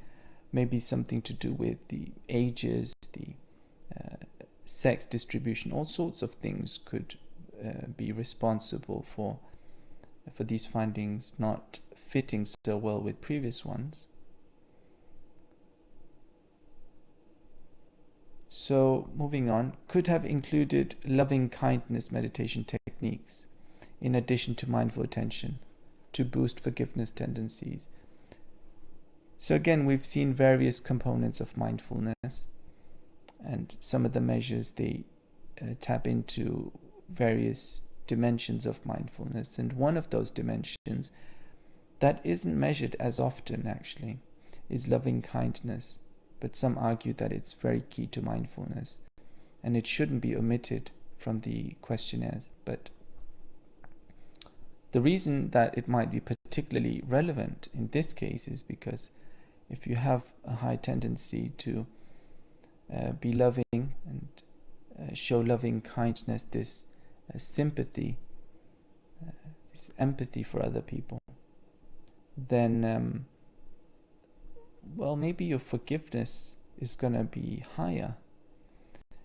Maybe something to do with the ages, the sex distribution, all sorts of things could be responsible for these findings not fitting so well with previous ones. So moving on, could have included loving kindness meditation techniques in addition to mindful attention to boost forgiveness tendencies. So again, we've seen various components of mindfulness, and some of the measures, they tap into various dimensions of mindfulness. And one of those dimensions that isn't measured as often actually is loving kindness. But some argue that it's very key to mindfulness and it shouldn't be omitted from the questionnaires. But the reason that it might be particularly relevant in this case is because if you have a high tendency to be loving and show loving kindness, this sympathy, this empathy for other people, then well, maybe your forgiveness is going to be higher.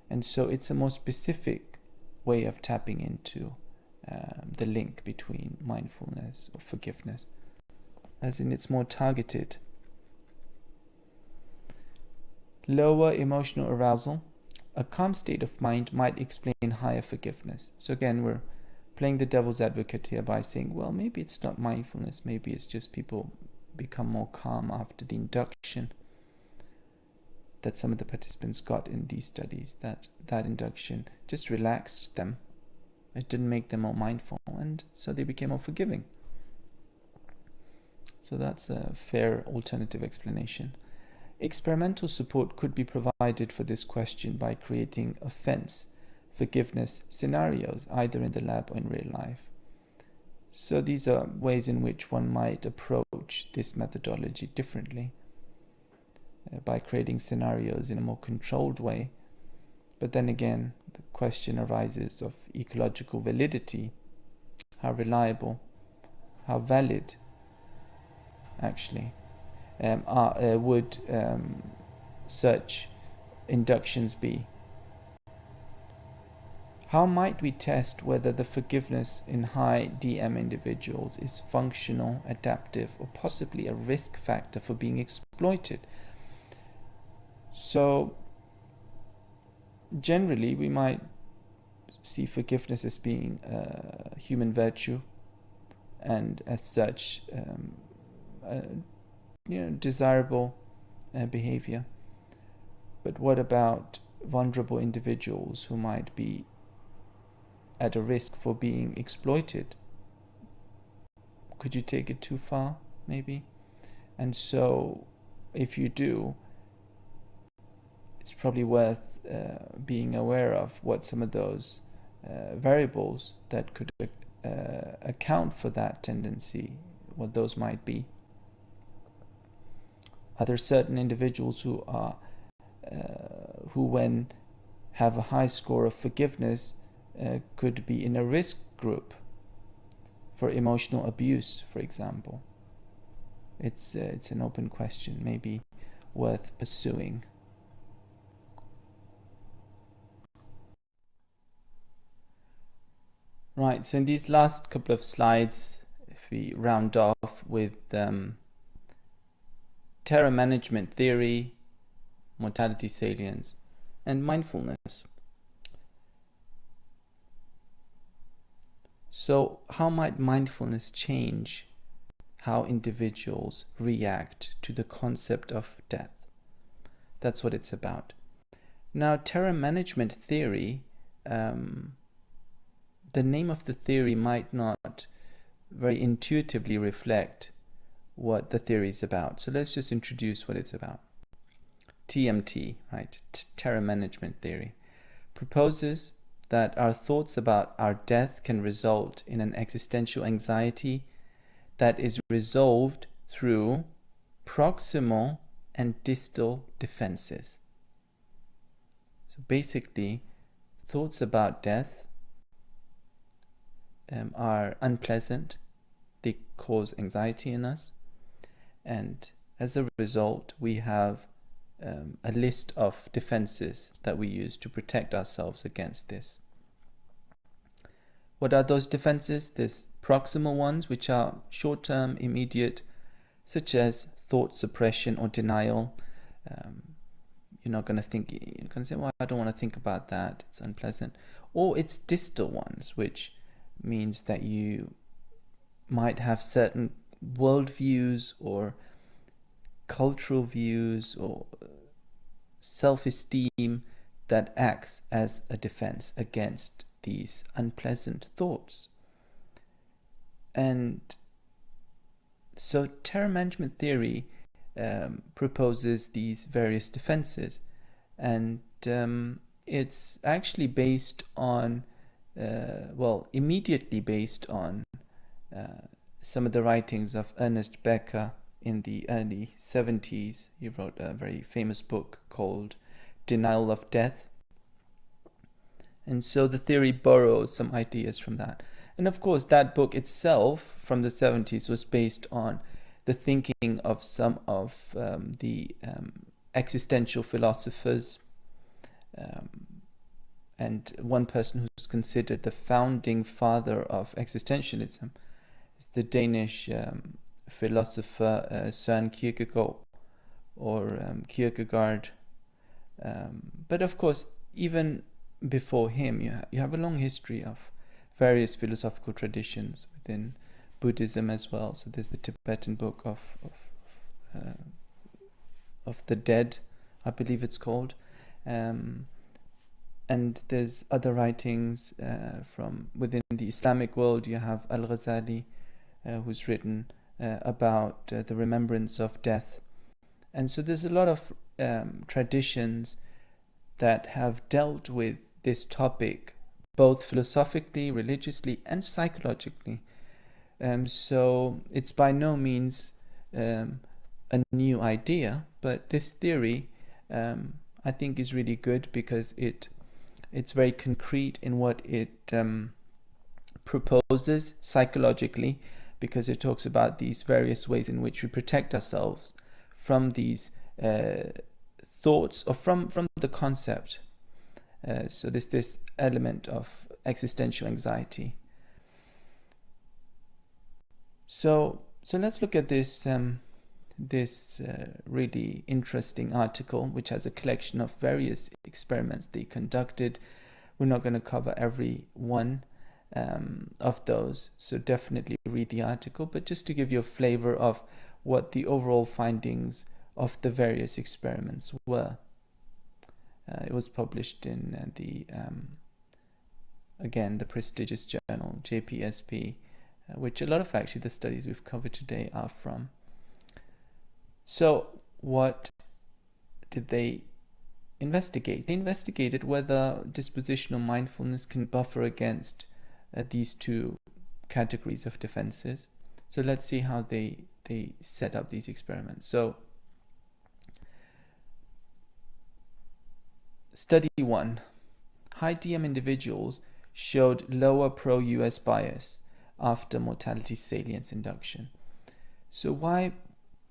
And so it's a more specific way of tapping into the link between mindfulness or forgiveness, as in it's more targeted. Lower emotional arousal. A calm state of mind might explain higher forgiveness. So again, we're playing the devil's advocate here by saying, well, maybe it's not mindfulness, maybe it's just people become more calm after the induction that some of the participants got in these studies, that induction just relaxed them. It didn't make them more mindful, and so they became more forgiving. So that's a fair alternative explanation. Experimental support could be provided for this question by creating offense forgiveness scenarios, either in the lab or in real life. So these are ways in which one might approach this methodology differently, by creating scenarios in a more controlled way. But then again, the question arises of ecological validity. How reliable, how valid actually would such inductions be? How might we test whether the forgiveness in high DM individuals is functional, adaptive, or possibly a risk factor for being exploited? So generally we might see forgiveness as being a human virtue, and as such desirable behavior. But what about vulnerable individuals who might be at a risk for being exploited? Could you take it too far, maybe? And so if you do, it's probably worth being aware of what some of those variables that could account for that tendency, what those might be. Are there certain individuals who are who, when have a high score of forgiveness, could be in a risk group for emotional abuse, for example? It's an open question, maybe worth pursuing. Right, so in these last couple of slides, if we round off with terror management theory, mortality salience, and mindfulness. So how might mindfulness change how individuals react to the concept of death? That's what it's about. Now, terror management theory, the name of the theory might not very intuitively reflect what the theory is about. So let's just introduce what it's about. TMT, right? Terror management theory proposes that our thoughts about our death can result in an existential anxiety that is resolved through proximal and distal defenses. So basically, thoughts about death are unpleasant. They cause anxiety in us. And as a result, we have a list of defenses that we use to protect ourselves against this. What are those defenses? There's proximal ones, which are short-term, immediate, such as thought suppression or denial. You're not going to think, you're going to say, well, I don't want to think about that, it's unpleasant. Or it's distal ones, which means that you might have certain worldviews or cultural views or self-esteem that acts as a defense against these unpleasant thoughts. And so terror management theory proposes these various defenses, and it's actually based on, immediately based on some of the writings of Ernest Becker in the early 70s. He wrote a very famous book called Denial of Death. And so the theory borrows some ideas from that. And of course, that book itself from the 70s was based on the thinking of some of the existential philosophers. And one person who's considered the founding father of existentialism is the Danish philosopher Søren Kierkegaard, or Kierkegaard. But of course, even before him, you have a long history of various philosophical traditions within Buddhism as well. So there's the Tibetan book of the Dead, I believe it's called, and there's other writings from within the Islamic world. You have Al-Ghazali, who's written about the remembrance of death, and so there's a lot of traditions that have dealt with this topic, both philosophically, religiously, and psychologically. So it's by no means a new idea, but this theory I think is really good because it's very concrete in what it proposes psychologically, because it talks about these various ways in which we protect ourselves from these thoughts or from the concept. So there's this element of existential anxiety. So let's look at this really interesting article, which has a collection of various experiments they conducted. We're not going to cover every one of those, so definitely read the article, but just to give you a flavor of what the overall findings of the various experiments were. It was published in the prestigious journal JPSP, which a lot of actually the studies we've covered today are from. So what did they investigate? They investigated whether dispositional mindfulness can buffer against these two categories of defenses. So let's see how they set up these experiments. So study 1. High DM individuals showed lower pro-US bias after mortality salience induction. So why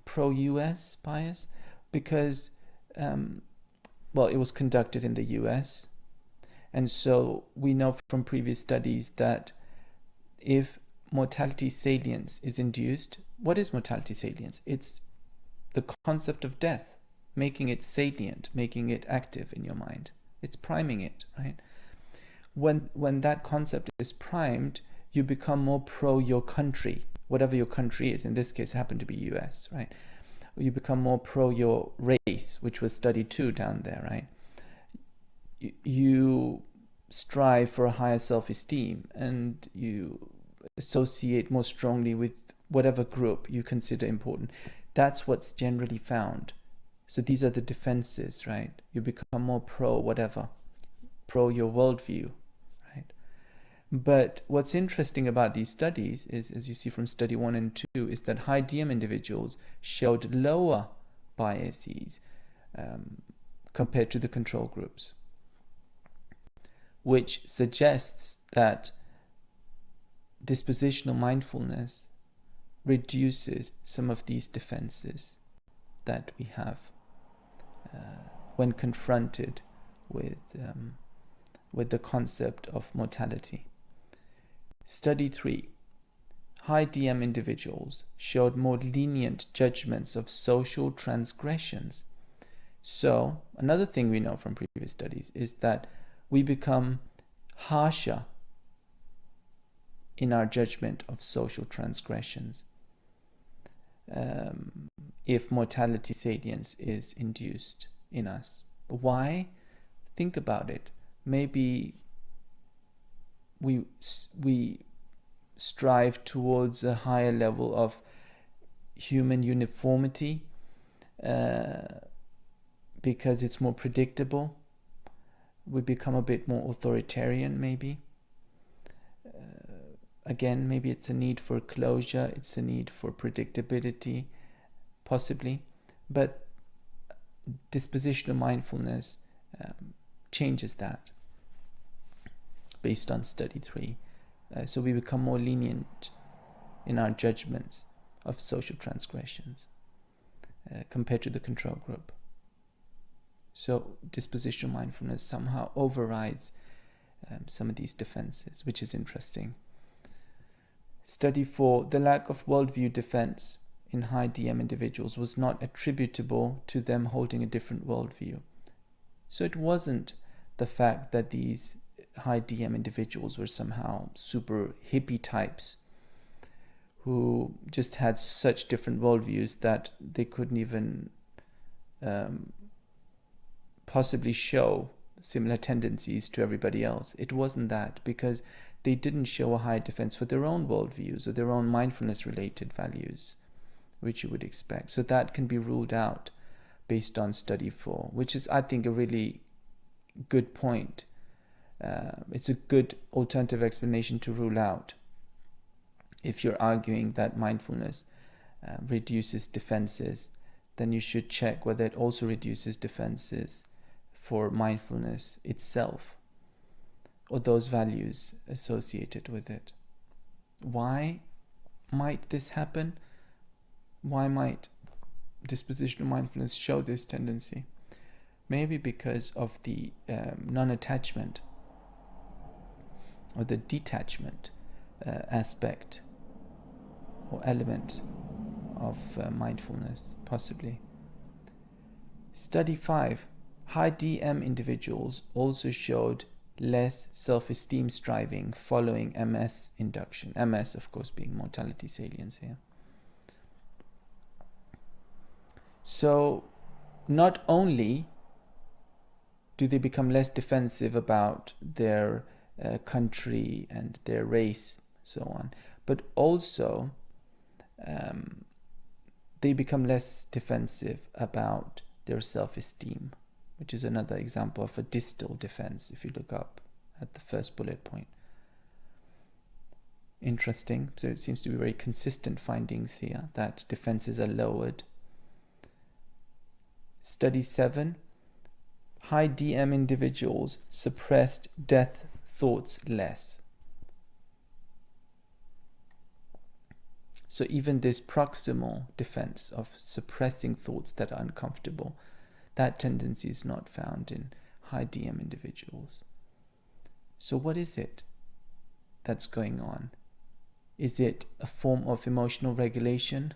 pro-US bias? Because it was conducted in the US, and so we know from previous studies that if mortality salience is induced, what is mortality salience? It's the concept of death, making it salient, making it active in your mind. It's priming it, right? When that concept is primed, you become more pro your country, whatever your country is. In this case, it happened to be US, right? You become more pro your race, which was studied too down there, right? You strive for a higher self-esteem, and you associate more strongly with whatever group you consider important. That's what's generally found. So these are the defenses, right? You become more pro whatever, pro your worldview, right? But what's interesting about these studies is, as you see from study 1 and 2, is that high DM individuals showed lower biases compared to the control groups, which suggests that dispositional mindfulness reduces some of these defenses that we have when confronted with the concept of mortality. Study 3. High DM individuals showed more lenient judgments of social transgressions. So, another thing we know from previous studies is that we become harsher in our judgment of social transgressions if mortality salience is induced in us. Why? Think about it. Maybe we strive towards a higher level of human uniformity because it's more predictable. We become a bit more authoritarian, maybe. Again, maybe it's a need for closure, it's a need for predictability, possibly. But dispositional mindfulness changes that based on study 3. So we become more lenient in our judgments of social transgressions compared to the control group. So dispositional mindfulness somehow overrides some of these defenses, which is interesting. Study 4. The lack of worldview defense in high DM individuals was not attributable to them holding a different worldview. So it wasn't the fact that these high DM individuals were somehow super hippie types who just had such different worldviews that they couldn't even possibly show similar tendencies to everybody else. It wasn't that, because they didn't show a high defense for their own worldviews or their own mindfulness related values, which you would expect. So that can be ruled out based on study 4, which is, I think, a really good point. It's a good alternative explanation to rule out if you're arguing that mindfulness reduces defenses. Then you should check whether it also reduces defenses for mindfulness itself or those values associated with it. Why might this happen? Why might dispositional mindfulness show this tendency? Maybe because of the non-attachment or the detachment aspect or element of mindfulness, possibly. Study 5. High DM individuals also showed less self-esteem striving following MS induction. MS, of course, being mortality salience here. So, not only do they become less defensive about their country and their race, so on, but also they become less defensive about their self-esteem, which is another example of a distal defense if you look up at the first bullet point. Interesting. So it seems to be very consistent findings here that defenses are lowered. Study 7. High DM individuals suppressed death thoughts less. So even this proximal defense of suppressing thoughts that are uncomfortable, that tendency is not found in high DM individuals. So what is it that's going on? Is it a form of emotional regulation?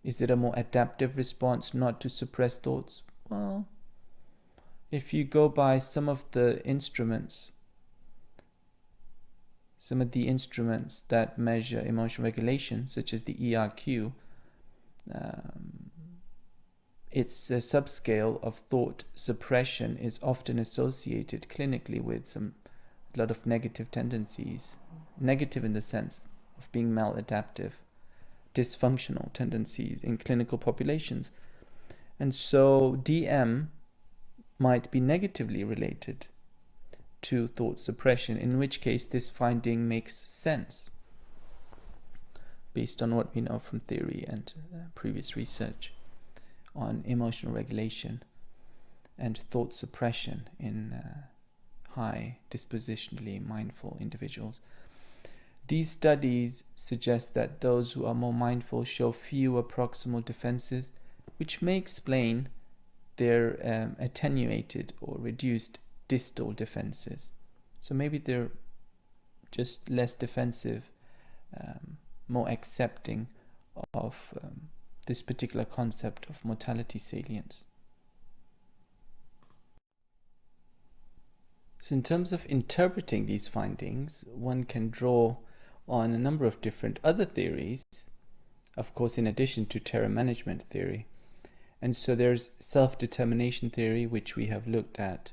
Is it a more adaptive response not to suppress thoughts? Well, if you go by some of the instruments that measure emotional regulation, such as the ERQ, its subscale of thought suppression is often associated clinically with a lot of negative tendencies. Negative in the sense of being maladaptive, dysfunctional tendencies in clinical populations. And so DM might be negatively related to thought suppression, in which case this finding makes sense based on what we know from theory and previous research on emotional regulation and thought suppression in high dispositionally mindful individuals. These studies suggest that those who are more mindful show fewer proximal defenses, which may explain their attenuated or reduced distal defenses. So maybe they're just less defensive, more accepting of this particular concept of mortality salience. So in terms of interpreting these findings, one can draw on a number of different other theories, of course, in addition to terror management theory. And so there's self-determination theory, which we have looked at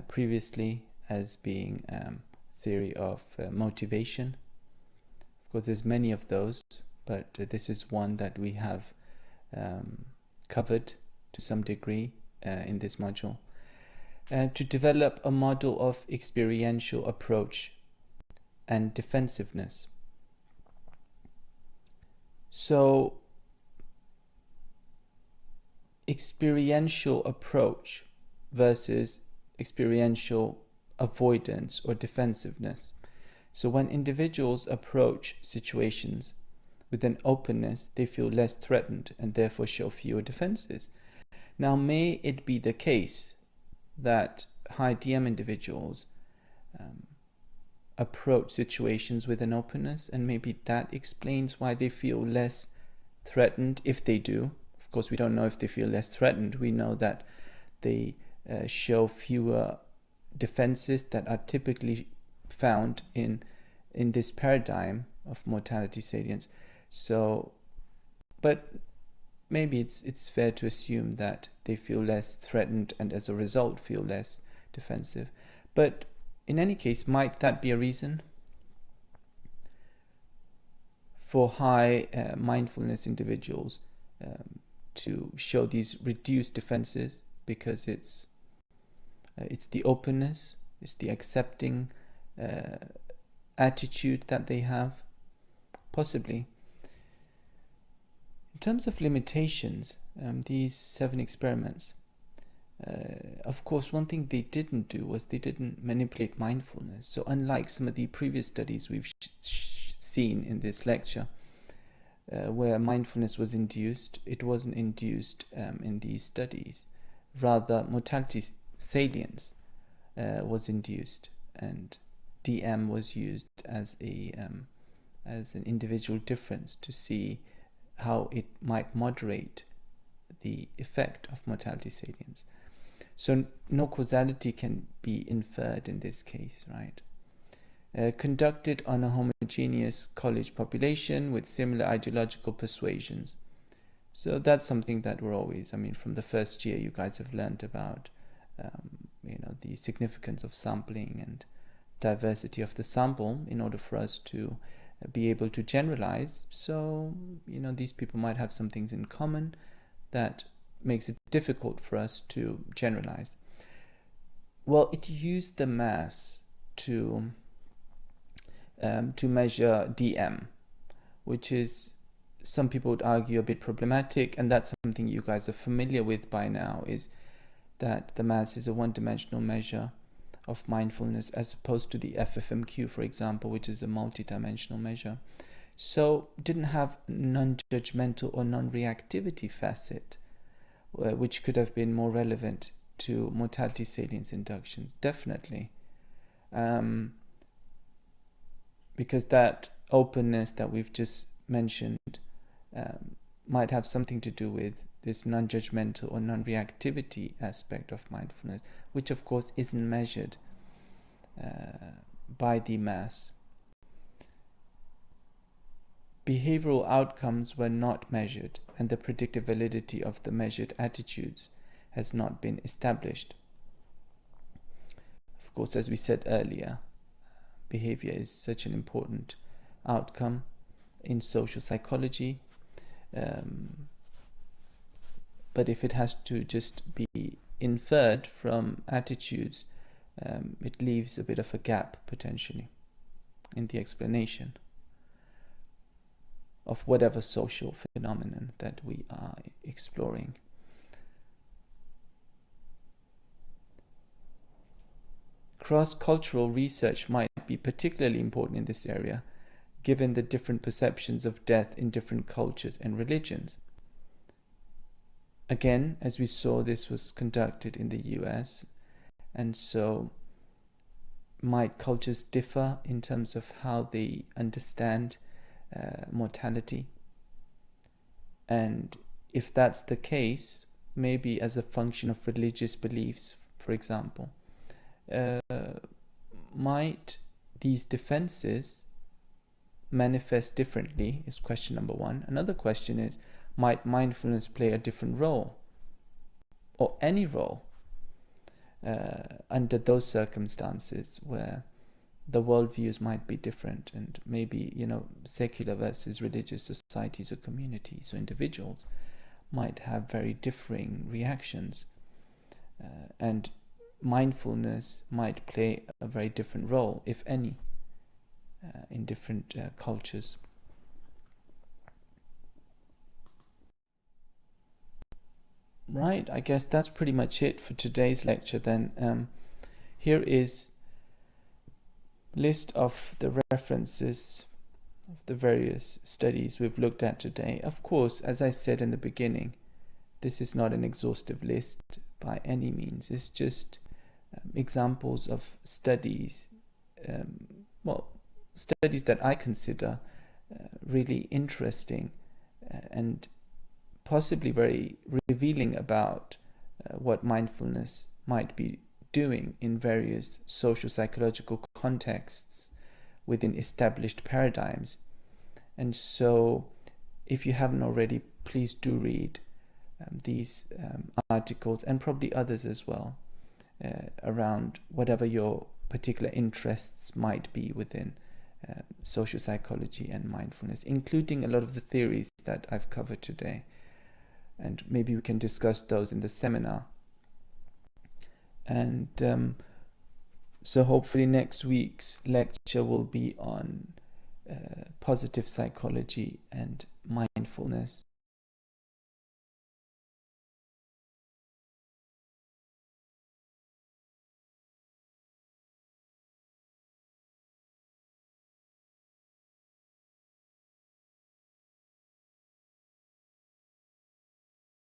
previously as being theory of motivation. Of course, there's many of those, but this is one that we have covered to some degree in this module. To develop a model of experiential approach and defensiveness. So, experiential approach versus experiential avoidance or defensiveness. So when individuals approach situations with an openness, they feel less threatened and therefore show fewer defenses. Now, may it be the case that high DM individuals approach situations with an openness, and maybe that explains why they feel less threatened, if they do. Of course, we don't know if they feel less threatened. We know that they show fewer defenses that are typically found in this paradigm of mortality salience. So, but maybe it's fair to assume that they feel less threatened and as a result feel less defensive. But in any case, might that be a reason for high mindfulness individuals to show these reduced defenses? Because it's the openness, it's the accepting attitude that they have, possibly. In terms of limitations, these 7 experiments, of course, one thing they didn't do was they didn't manipulate mindfulness. So unlike some of the previous studies we've seen in this lecture, where mindfulness was induced, it wasn't induced in these studies. Rather, mortality salience was induced, and DM was used as an individual difference to see how it might moderate the effect of mortality salience. So no causality can be inferred in this case, right? Conducted on a homogeneous college population with similar ideological persuasions. So that's something that we're always, from the first year you guys have learned about, the significance of sampling and diversity of the sample in order for us to be able to generalize. So, these people might have some things in common that makes it difficult for us to generalize. Well, it used the mass to measure DM, which is, some people would argue, a bit problematic, and that's something you guys are familiar with by now, is that the mass is a one-dimensional measure of mindfulness as opposed to the FFMQ, for example, which is a multi-dimensional measure. So didn't have non-judgmental or non-reactivity facet, which could have been more relevant to mortality salience inductions, definitely. Because that openness that we've just mentioned might have something to do with this non-judgmental or non-reactivity aspect of mindfulness, which of course isn't measured by the mass. Behavioral outcomes were not measured, and the predictive validity of the measured attitudes has not been established. Of course, as we said earlier, behavior is such an important outcome in social psychology. But if it has to just be inferred from attitudes, it leaves a bit of a gap potentially in the explanation of whatever social phenomenon that we are exploring. Cross-cultural research might be particularly important in this area, given the different perceptions of death in different cultures and religions. Again, as we saw, this was conducted in the US, and so might cultures differ in terms of how they understand mortality? And if that's the case, maybe as a function of religious beliefs, for example, might these defenses manifest differently is question number one. Another question is, might mindfulness play a different role or any role under those circumstances where the worldviews might be different, and maybe, secular versus religious societies or communities or individuals might have very differing reactions, and mindfulness might play a very different role, if any, in different cultures. Right, I guess that's pretty much it for today's lecture then. Here is a list of the references of the various studies we've looked at today. Of course, as I said in the beginning, this is not an exhaustive list by any means. It's just examples of studies, studies that I consider really interesting and possibly very revealing about what mindfulness might be doing in various social psychological contexts within established paradigms. And so, if you haven't already, please do read these articles, and probably others as well, around whatever your particular interests might be within social psychology and mindfulness, including a lot of the theories that I've covered today. And maybe we can discuss those in the seminar. And so hopefully next week's lecture will be on positive psychology and mindfulness.